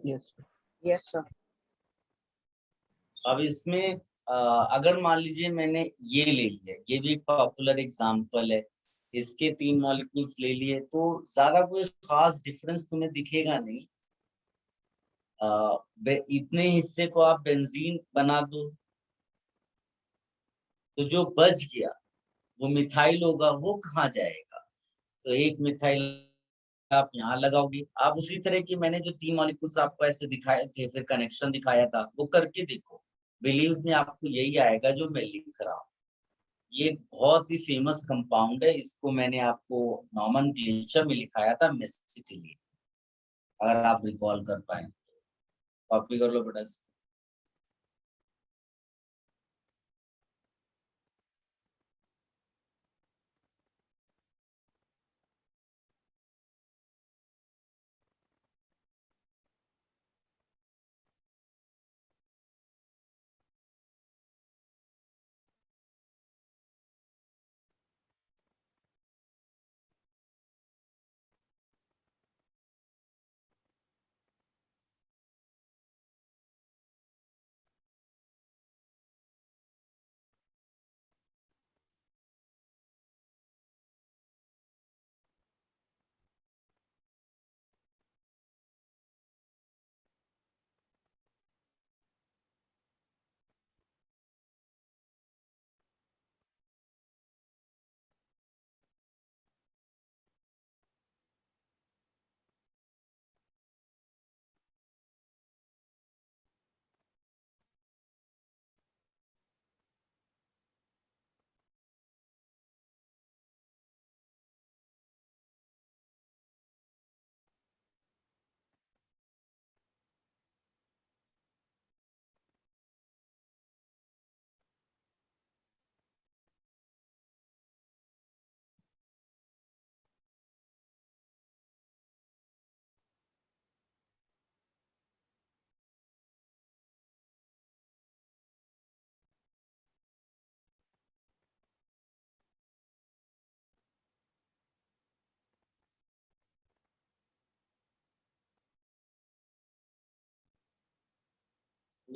Yes yes sir. अब इसमें अगर मान लीजिए मैंने ये ले लिया, ये भी एक पॉपुलर एग्जांपल है, इसके 3 मॉलिक्यूल्स ले लिए, तो ज्यादा कोई खास डिफरेंस तुम्हें दिखेगा नहीं। इतने हिस्से को आप बेंजीन बना दो, तो जो बच गया वो मिथाइल होगा, वो कहाँ जाएगा? तो एक मिथाइल आप यहाँ लगाओगे। आप उसी तरह की मैंने जो 3 मॉलिक्यूल्स आपको ऐसे दिखाए थे, फिर कनेक्शन दिखाया था, वो करके देखो, बिलीव में आपको यही आएगा जो मैं लिख रहा हूँ। ये एक बहुत ही फेमस कंपाउंड है, इसको मैंने आपको नॉमेनक्लेचर में लिखाया था मेसिटिलीन, अगर आप रिकॉल कर पाए। कॉपी कर लो बेटा।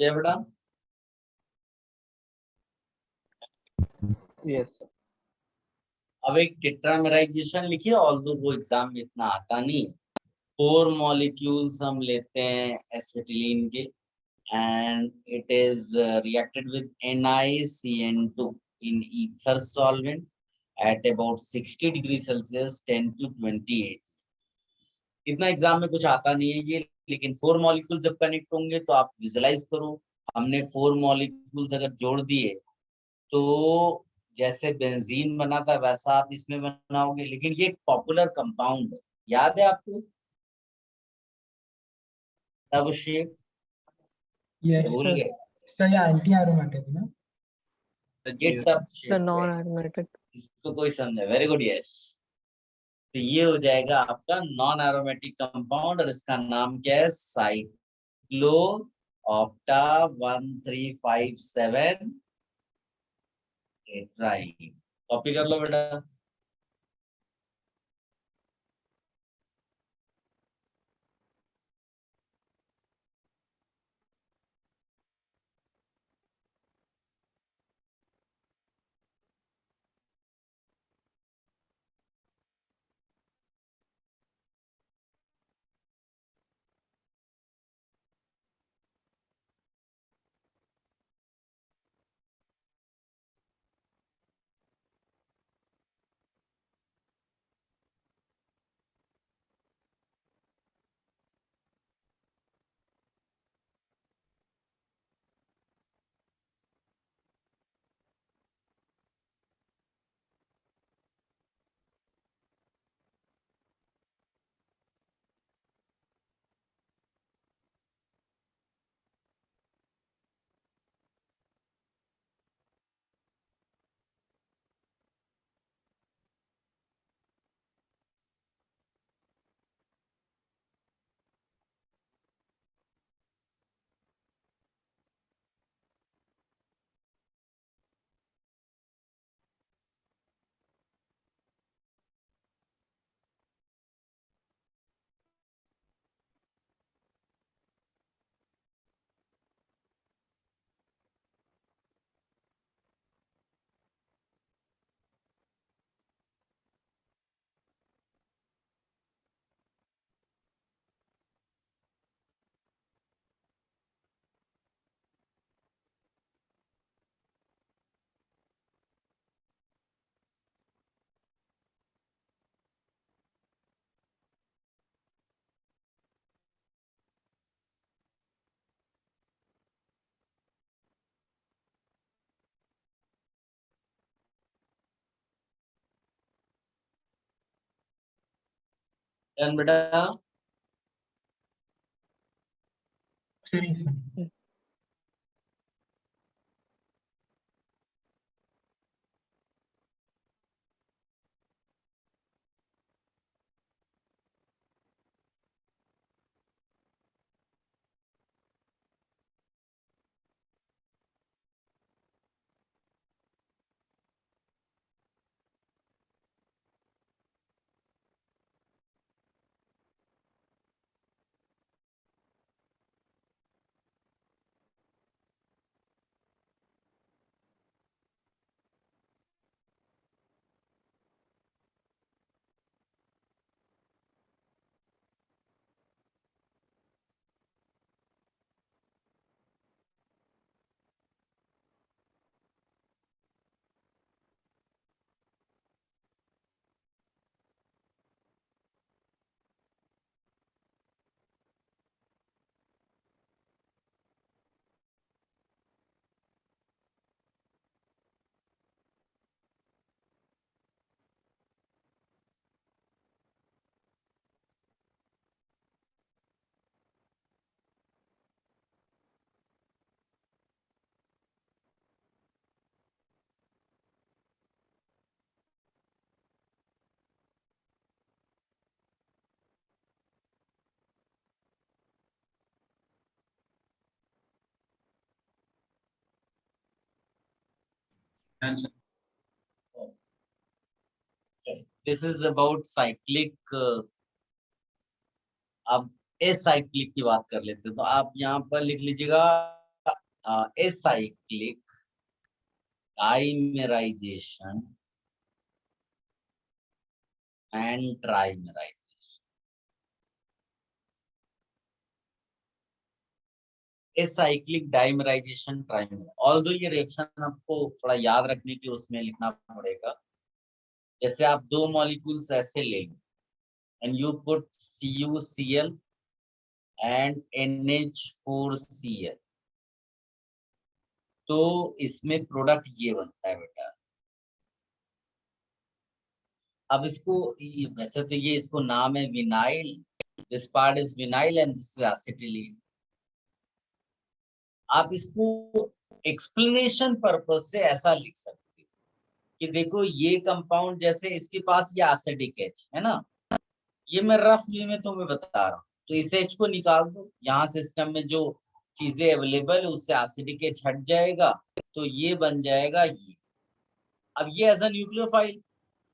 गया बेटा? Yes, sir. अब एक टेट्रामेराइजेशन लिखिए, ऑल्दो वो एग्जाम में इतना आता नहीं। 4 मॉलिक्यूल्स हम लेते हैं एसिटिलीन के, and it is reacted with NiCN2 in ether solvent at about 60 degree Celsius 10 to 28। इतना एग्जाम में कुछ आता नहीं है ये, लेकिन 4 मॉलिक्यूल जब कनेक्ट होंगे तो आप विजुलाइज करो, हमने 4 मॉलिक्यूल्स अगर जोड़ दिए तो जैसे बेंजीन बना था वैसा आप इसमें बनाओगे, लेकिन ये एक पॉपुलर कंपाउंड है, याद है आपको? तब शेप यस भूल सर। गए? सर ये एंटी एरोमेटिक ना? ये टफ The शेप है, non-aromatic. इसको कोई समझे? Very good, yes. तो ये हो जाएगा आपका नॉन एरोमेटिक कंपाउंड, और इसका नाम क्या है? Cyclo octa 1357 tetraene. कॉपी कर लो बेटा। डन बेटा। Sir answer this is about cyclic. अब एसाइक्लिक की बात कर लेते हैं, तो आप यहाँ पर लिख लीजिएगा acyclic dimerization and trimerization. acyclic dimerization trimer, although ये रिएक्शन आपको थोड़ा याद रखने के लिए उसमें लिखना पड़ेगा। जैसे आप दो मॉलिक्यूल्स ऐसे ले लो and you put CuCl and NH4Cl, तो इसमें प्रोडक्ट ये बनता है बेटा। अब इसको वैसे तो ये इसको नाम है vinyl, this part is vinyl and this is acetylene. आप इसको एक्सप्लेनेशन पर्पस से ऐसा लिख सकते हो कि देखो ये कंपाउंड जैसे इसके पास ये एसिडिक एच है ना, ये मैं रफ वे में तुम्हें बता रहा हूँ, तो इस एच को निकाल दो, यहाँ सिस्टम में जो चीजें अवेलेबल है उससे एसिडिक एच हट जाएगा, तो ये बन जाएगा ये। अब ये एज अ न्यूक्लियोफाइल,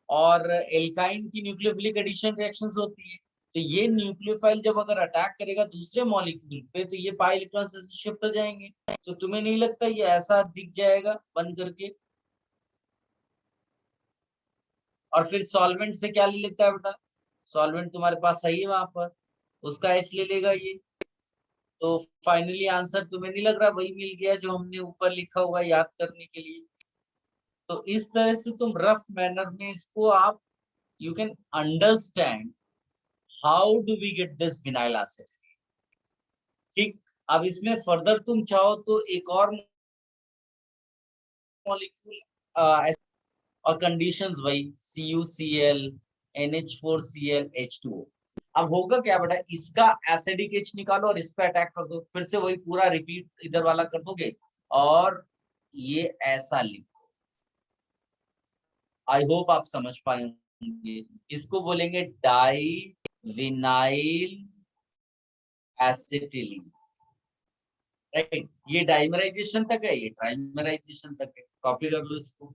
और एल्काइन की न्यूक्लियोफिलिक एडिशन रिएक्शंस होती है, तो ये न्यूक्लियोफाइल जब अगर अटैक करेगा दूसरे मॉलिक्यूल पे तो ये पाई इलेक्ट्रॉन से शिफ्ट हो जाएंगे। तो तुम्हें नहीं लगता ये ऐसा दिख जाएगा बन करके? और फिर सॉल्वेंट से क्या ले लेता है बेटा? सॉल्वेंट तुम्हारे पास सही है वहां पर, उसका एच ले लेगा ये, तो फाइनली आंसर तुम्हें नहीं लग रहा वही मिल गया जो हमने ऊपर लिखा हुआ है याद करने के लिए? तो इस तरह से तुम रफ मैनर में इसको आप you can understand how do we get this vinyl acid. ठीक, अब इसमें फर्दर तुम चाहो तो एक और मॉलिक्यूल और कंडीशंस वही CuCl NH4Cl H2O। अब होगा क्या बेटा, इसका एसिडिक एच निकालो और इस पे अटैक कर दो, फिर से वही पूरा रिपीट इधर वाला कर दोगे और ये ऐसा लिखो। आई होप आप समझ पाए होंगे। इसको बोलेंगे डाई विनाइल एसिटिलीन, राइट। ये डाइमराइजेशन तक है, ये ट्राइमराइजेशन तक है, कॉपी कर लो इसको।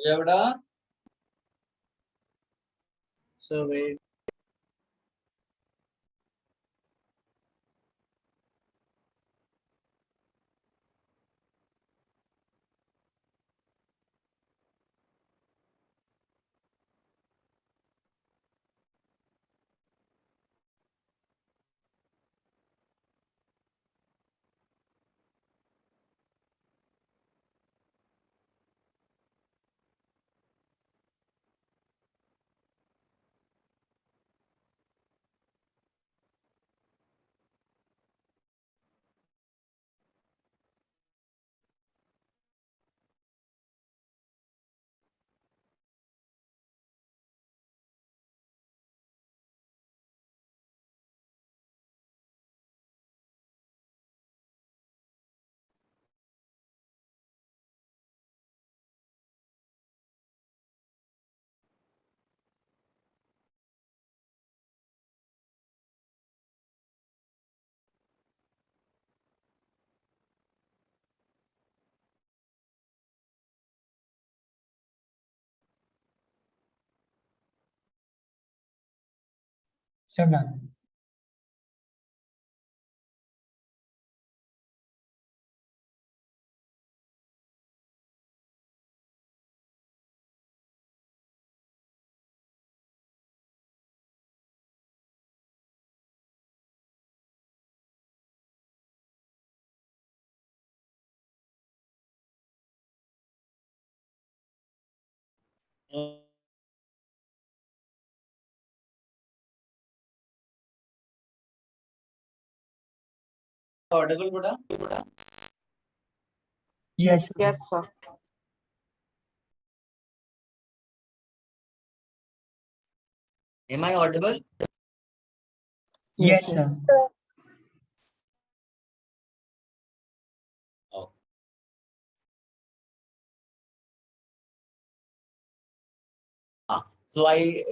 ये बेटा सर वेट सब done. ऑडिबल बेटा? Yes, sir. Yes, sir. Am I audible? Yes, sir. Oh. So I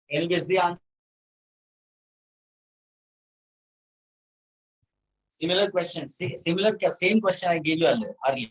can you guess the answer? Similar question. Same question I gave you earlier.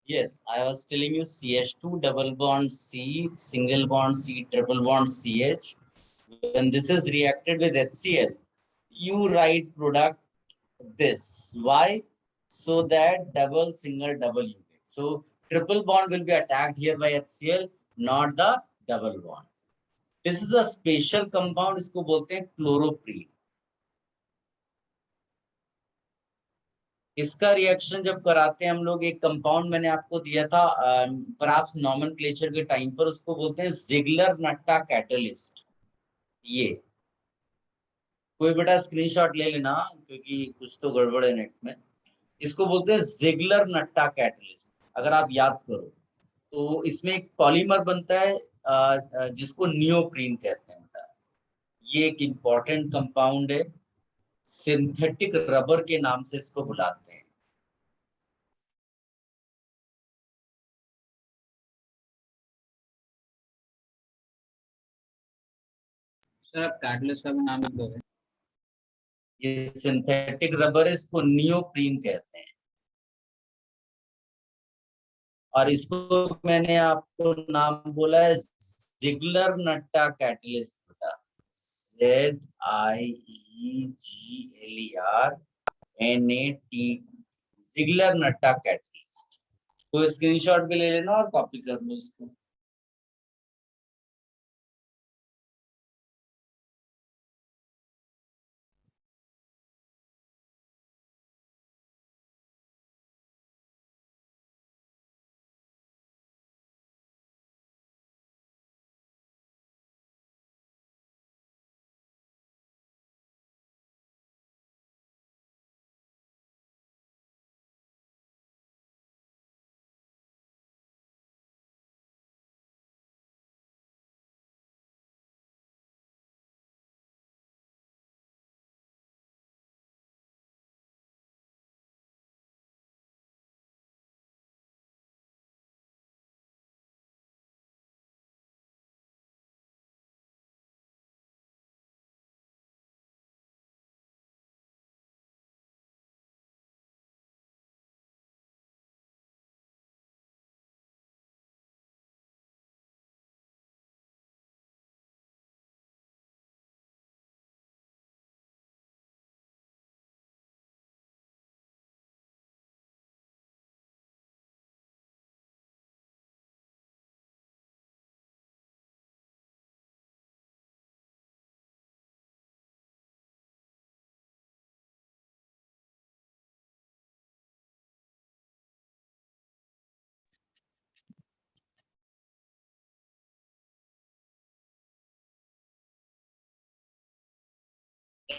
Yes, I was telling you CH2 double bond C, single bond C, triple bond CH. When this is reacted with HCl, you write product this. Why? So that double, single, double you get. So triple bond will be attacked here by HCl, not the double bond. This is a special compound, इसको बोलते हैं chloroprene. इसका reaction जब कराते हैं हम लोग, एक कंपाउंड मैंने आपको दिया था परहैप्स नॉमेनक्लेचर के टाइम पर, उसको बोलते हैं जिगलर नट्टा कैटलिस्ट। ये कोई बेटा स्क्रीनशॉट ले लेना, क्योंकि कुछ तो गड़बड़ है नेट में। इसको बोलते हैं जिगलर नट्टा कैटलिस्ट, अगर आप याद करो तो। इसमें एक पॉलीमर बनता है जिसको नियोप्रीन कहते हैं बेटा। ये एक इम्पॉर्टेंट कंपाउंड है, सिंथेटिक रबर के नाम से इसको बुलाते हैं। सर आप कैटलिस्ट का भी नाम लिख दोगे? ये सिंथेटिक रबर है, इसको नियोप्रीन कहते हैं। और इसको मैंने आपको नाम बोला है जिगलर नट्टा कैटलिस्ट बेटा, ZIEGLERNAT, जिगलर नट्टा कैटलिस्ट। तो स्क्रीनशॉट भी ले लेना और कॉपी कर लो इसको।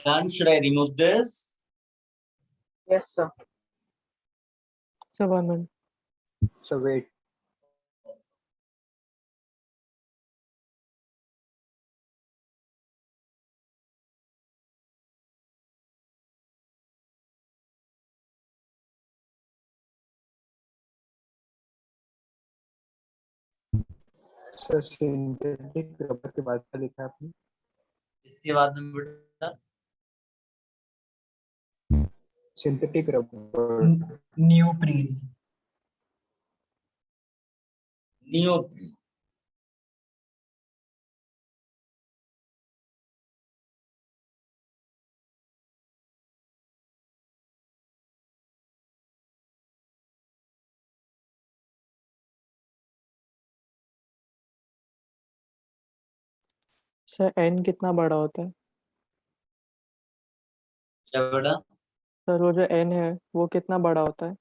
And should I remove this? Yes, sir. So 1 minute. So wait. Sir synthetic rubber के बाद क्या लिखा आपने? इसके बाद में बेटा synthetic rubber. Neoprene. Neoprene. Sir N कितना बड़ा होता है? क्या बेटा? सर वो जो एन है वो कितना बड़ा होता है?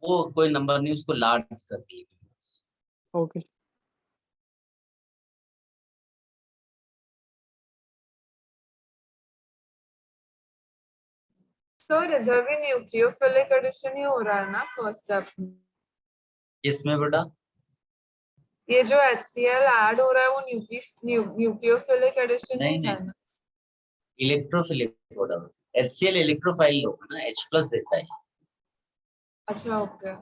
वो कोई नंबर नहीं, उसको लार्ज कर दिए। ओके। सर इधर भी न्यूक्लियोफिलिक एडिशन ही हो रहा है ना फर्स्ट स्टेप में? इसमें बेटा ये जो HCl ऐड हो रहा है वो न्यूक्लियोफिलिक एडिशन ही नहीं है नहीं, ना? इलेक्ट्रोफिलिक होता है। HCl इलेक्ट्रोफाइल होगा ना, H+ देता है। अच्छा ओके।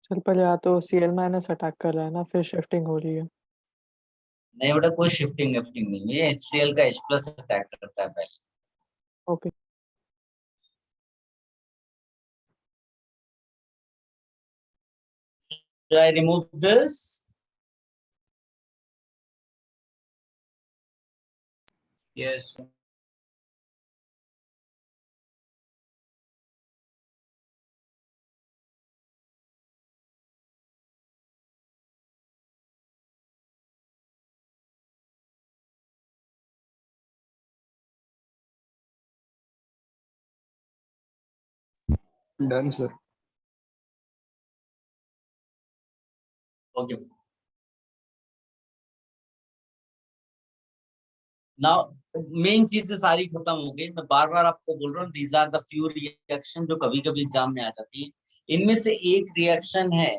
सर पहले या तो Cl- अटैक कर रहा है ना, फिर शिफ्टिंग हो रही है। नहीं बेटा, कोई शिफ्टिंग विफ्टिंग नहीं है, HCl का H+ अटैक करता है पहले। Okay. Should I remove this? Yes. Done sir. Okay, now main चीजें सारी खत्म हो गई। मैं बार बार आपको बोल रहा हूँ, these are the few reaction जो कभी कभी एग्जाम में आ जाती है। इनमें से एक रिएक्शन है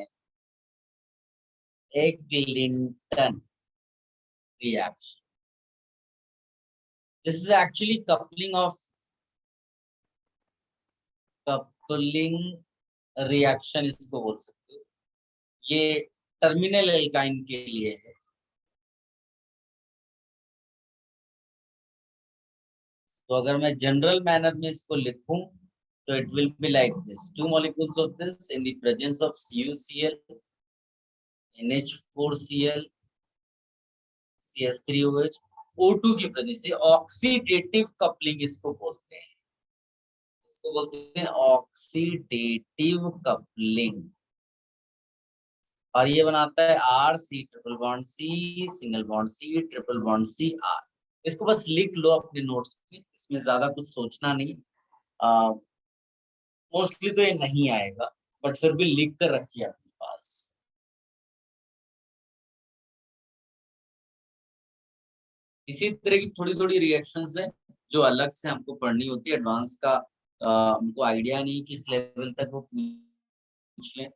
Eglinton reaction. This is actually coupling reaction इसको बोल सकते हो। ये टर्मिनल एल्काइन के लिए है। तो अगर मैं जनरल मैनर में इसको लिखूं तो it will be like this: two molecules of this in the presence of CuCl, NH4Cl, CH3OH, O2 की प्रेजेंस से ऑक्सीडेटिव कपलिंग इसको बोलते हैं। इसको बोलते हैं ऑक्सीडेटिव कपलिंग। और ये बनाता है RC triple bond C single bond C triple bond C R। इसको बस लिख लो अपने नोट्स में, इसमें ज्यादा कुछ सोचना नहीं। मोस्टली तो ये नहीं आएगा, बट फिर भी लिख कर रखिए अपने पास। इसी तरह की थोड़ी थोड़ी रिएक्शंस हैं जो अलग से हमको पढ़नी होती है। एडवांस का हमको आइडिया नहीं किस लेवल तक वो पूछ लें।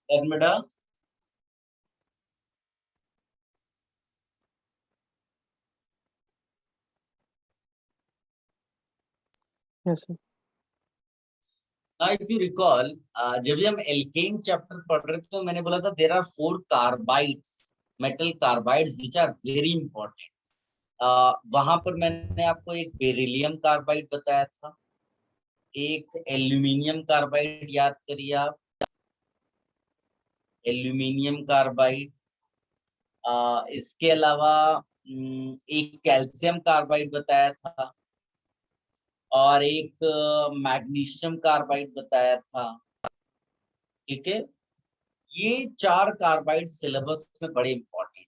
धर्मडा, Yes, sir. now if you recall, जब भी हम एल्केन चैप्टर पढ़ रहे थे तो मैंने बोला था there are 4 carbides, metal carbides which are very important. वहां पर मैंने आपको एक बेरिलियम कार्बाइड बताया था, एक एल्यूमिनियम कार्बाइड, याद करिए आप, एल्यूमिनियम कार्बाइड। इसके अलावा एक कैल्शियम कार्बाइड बताया था और एक मैग्नीशियम कार्बाइड बताया था। ठीक है, ये 4 कार्बाइड सिलेबस में बड़े इंपॉर्टेंट।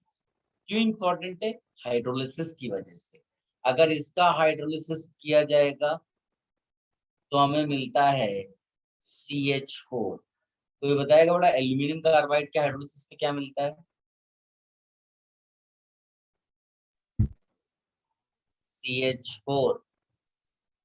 क्यों इंपॉर्टेंट है? हाइड्रोलिसिस की वजह से। अगर इसका हाइड्रोलिसिस किया जाएगा तो हमें मिलता है CH4। तो ये बताएगा बड़ा एल्यूमिनियम कार्बाइड के हाइड्रोलिसिस में क्या मिलता है? CH4।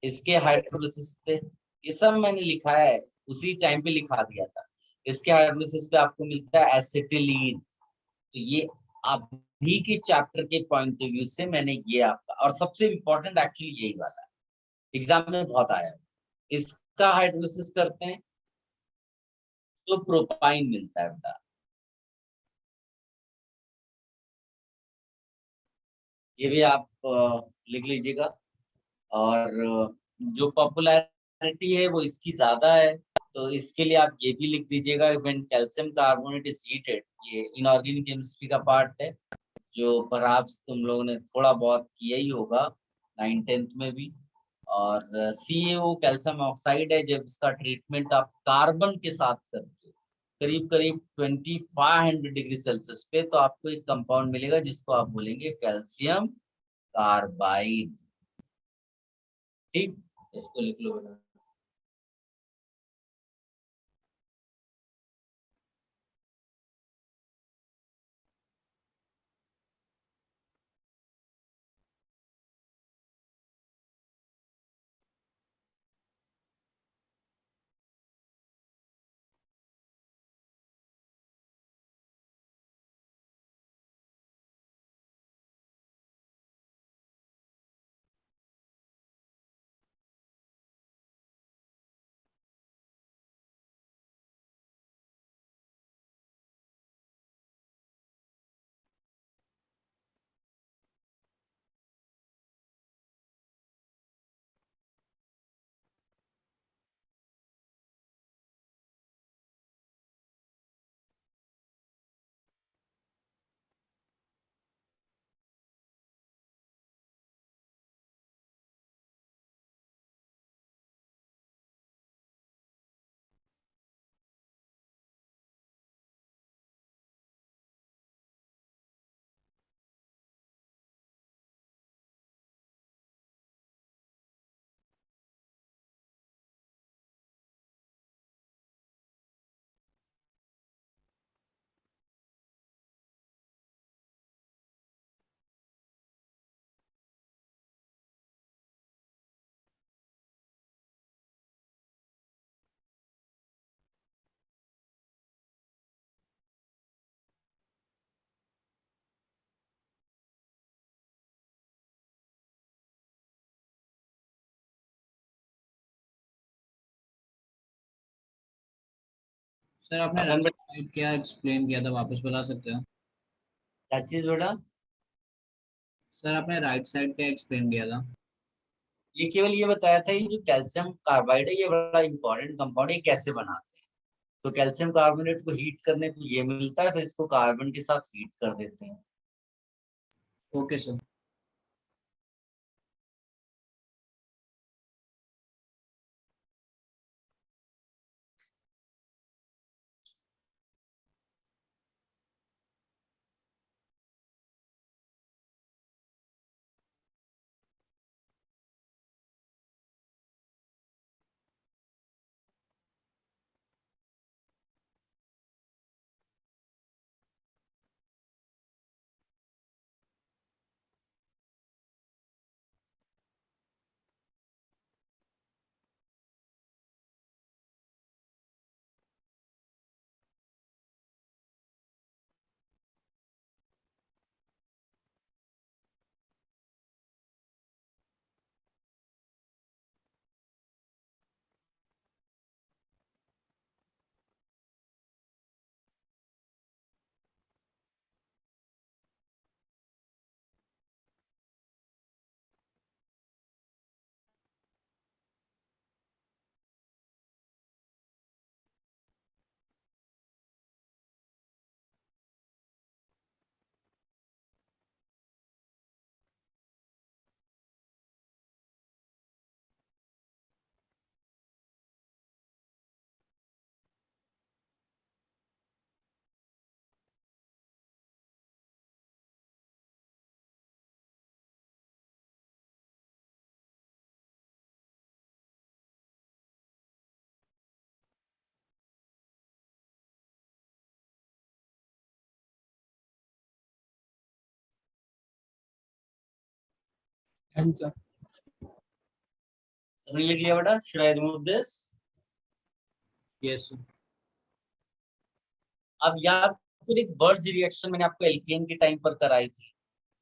इसके हाइड्रोलिसिस पे, ये सब मैंने लिखा है, उसी टाइम पे लिखा दिया था। इसके हाइड्रोलिसिस पे आपको मिलता है एसिटिलीन। तो ये अभी के चैप्टर के पॉइंट ऑफ व्यू से मैंने ये आपका, और सबसे इम्पोर्टेंट एक्चुअली यही वाला है, एग्जाम में बहुत आया है। इसका हाइड्रोलिसिस करते हैं तो प्रोपाइन मिलता है बेटा, ये भी आप लिख लीजिएगा। और जो पॉपुलैरिटी है वो इसकी ज्यादा है, तो इसके लिए आप ये भी लिख दीजिएगा, when calcium carbonate is heated. ये इनऑर्गेनिक केमिस्ट्री का पार्ट है जो परहैप्स तुम लोगों ने थोड़ा बहुत किया ही होगा 9th-10th में भी। और CaO कैल्शियम ऑक्साइड है, जब इसका ट्रीटमेंट आप कार्बन के साथ करते हो करीब करीब 2500 डिग्री सेल्सियस पे, तो आपको एक कंपाउंड मिलेगा जिसको आप बोलेंगे कैल्शियम कार्बाइड। ठीक, इसको लिख लो बेटा। सर आपने राइट साइड क्या एक्सप्लेन किया था, वापस बता सकते हो? क्या चीज बेटा? सर आपने राइट साइड क्या एक्सप्लेन किया था? ये केवल ये बताया था, ये जो कैल्शियम कार्बाइड है ये बड़ा इंपॉर्टेंट कंपाउंड है, कैसे बनाते हैं। तो कैल्शियम कार्बोनेट को हीट करने को ये मिलता है, फिर इसको कार्बन के साथ हीट कर देते हैं। Okay sir. आंसर समझ लिख लिया बेटा? Should I remove this? Yes sir. अब याद आपको एक वर्ज रिएक्शन मैंने आपको एल्केन के टाइम पर कराई थी,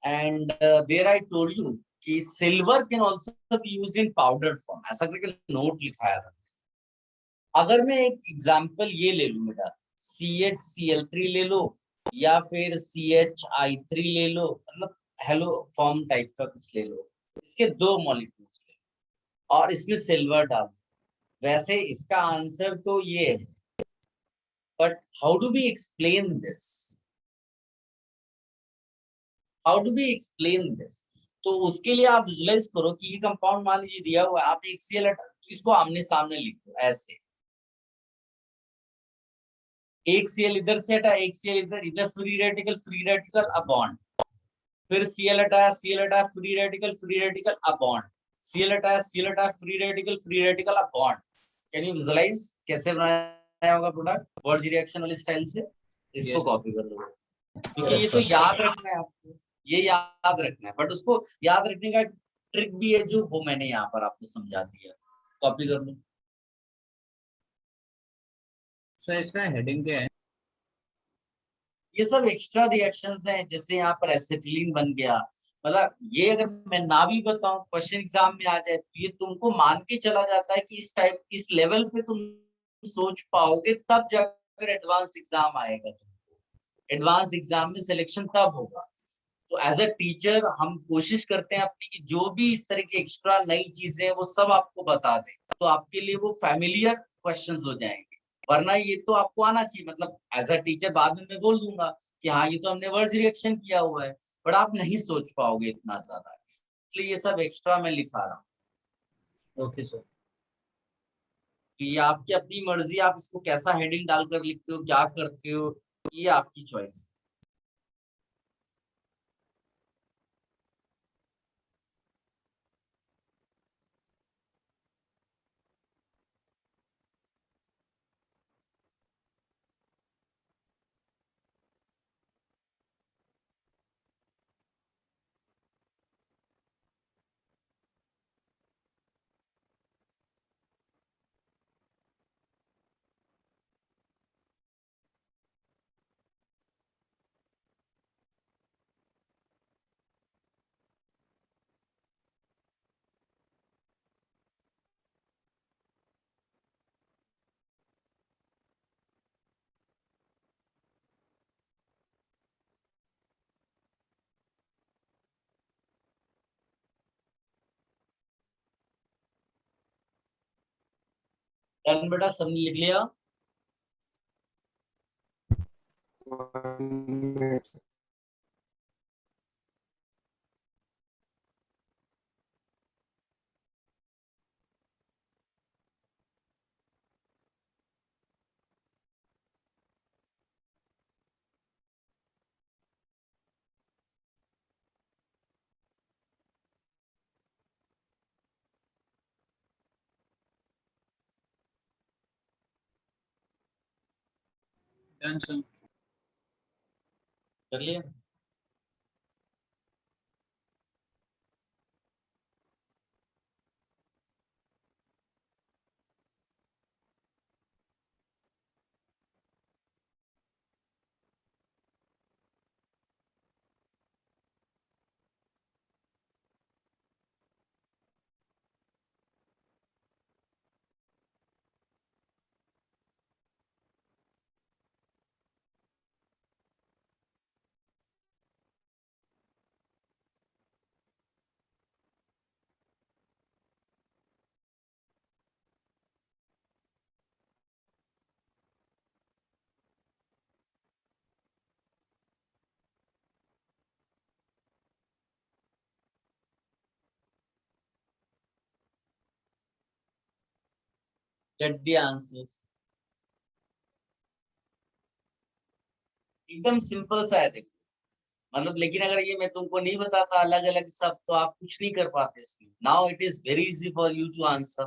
and there I told you कि silver can also be used in powdered form, ऐसा करके नोट लिखाया था। अगर मैं एक एग्जांपल ये ले लूं बेटा, CHCl3 ले लो या फिर CHI3 ले लो, मतलब हेलो फॉर्म टाइप का कुछ ले लो, इसके 2 मॉलिक्यूल्स ले लो और इसमें सिल्वर डालो, वैसे इसका आंसर तो ये है, but how do we explain this, how do we explain this? तो उसके लिए आप विजुलाइज करो कि ये कंपाउंड मान लीजिए दिया हुआ है, आप एक Cl इसको आमने सामने लिखो ऐसे, एक Cl इधर से हटा, एक Cl इधर, इधर फ्री रेडिकल अ बॉन्ड, फिर Cl हटाया free radical a bond, Cl हटाया free radical a bond. Can you visualise कैसे बनाया होगा प्रोडक्ट वर्ज रिएक्शन वाली स्टाइल से? इसको कॉपी कर लो, क्योंकि ये तो याद रखना है आपको, ये याद रखना है, बट उसको याद रखने का ट्रिक भी है जो वो मैंने यहाँ पर आपको समझा दिया, कॉपी कर लो। सर इसका हेडिंग क्या है? ये सब एक्स्ट्रा रिएक्शंस हैं, जैसे यहाँ पर एसिटिलीन बन गया, मतलब ये अगर मैं ना भी बताऊं क्वेश्चन एग्जाम में आ जाए तो ये तुमको मान के चला जाता है कि इस लेवल पे तुम सोच पाओगे, तब जाकर एडवांस्ड एग्जाम आएगा। तुमको एडवांस्ड एग्जाम में सिलेक्शन तब होगा। तो एज अ टीचर हम कोशिश करते हैं अपनी कि जो भी इस तरह की एक्स्ट्रा नई चीजें वो सब आपको बता दें, तो आपके लिए वो फैमिलियर क्वेश्चंस हो जाएंगे। वरना ये तो आपको आना चाहिए, मतलब एज अ टीचर बाद में मैं बोल दूंगा कि हाँ ये तो हमने वर्ज रिएक्शन किया हुआ है, बट आप नहीं सोच पाओगे इतना ज्यादा, इसलिए ये सब एक्स्ट्रा मैं लिखा रहा हूँ। Okay sir. कि ये आपकी अपनी मर्जी, आप इसको कैसा हेडिंग डालकर लिखते हो, क्या करते हो, ये आपकी चॉइस। डन बेटा, सबने लिख लिया? 1 minute. Done sir. कर लिया? Get the answers. एकदम सिंपल सा है देखो, मतलब लेकिन अगर ये मैं तुमको नहीं बताता अलग अलग सब, तो आप कुछ नहीं कर पाते इसमें। Now it is very easy for you to answer,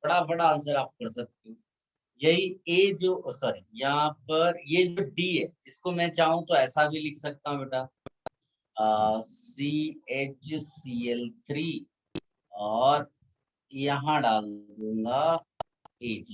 फटाफट आंसर आप कर सकते हो। यही ए जो सॉरी यहाँ पर ये जो डी है, इसको मैं चाहूँ तो ऐसा भी लिख सकता हूँ बेटा, CHCl3 और यहाँ डाल दूंगा Ag।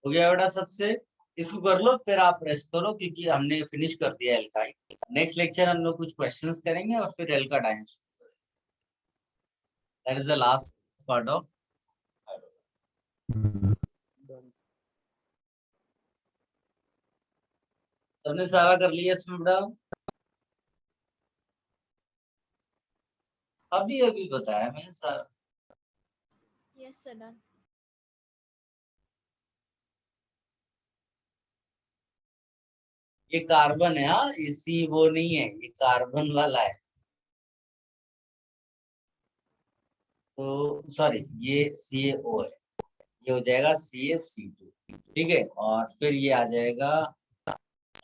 हो गया बेटा सबसे? इसको कर लो फिर आप रेस्ट करो क्योंकि हमने फिनिश कर दिया एल का। नेक्स्ट लेक्चर हम लोग कुछ क्वेश्चंस करेंगे और फिर एल का डायन शुरू करेंगे। That is the last part of. सबने सारा कर लिया इसमें बेटा? अभी अभी बताया मैंने सारा। Yes, sir. Done. ये कार्बन है, हाँ, इसी वो नहीं है, ये कार्बन वाला है। तो सॉरी, ये CaO है, ये हो जाएगा CaC2, ठीक है। और फिर ये आ जाएगा,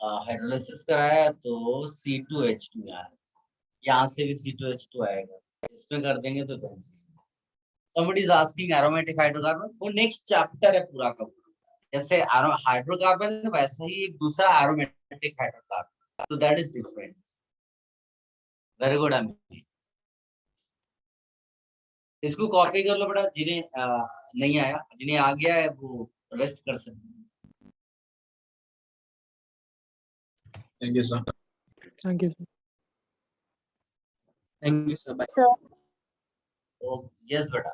हाइड्रोलिसिस कराया तो C2H2 यहाँ से भी C2H2 आएगा, इसमें कर देंगे तो benzene. Somebody is asking aromatic hydrocarbon, वो नेक्स्ट चैप्टर है पूरा का पूरा। जैसे हाइड्रोकार्बन है वैसे ही एक दूसरा एरोमेटिक हाइड्रोकार्बन, तो that is different. Very good Amit. इसको कॉपी कर लो बेटा, जिन्हें नहीं आया, जिन्हें आ गया है वो रेस्ट कर सकते हैं। Thank you sir. Thank you sir. Thank you sir. Sir. Yes बेटा।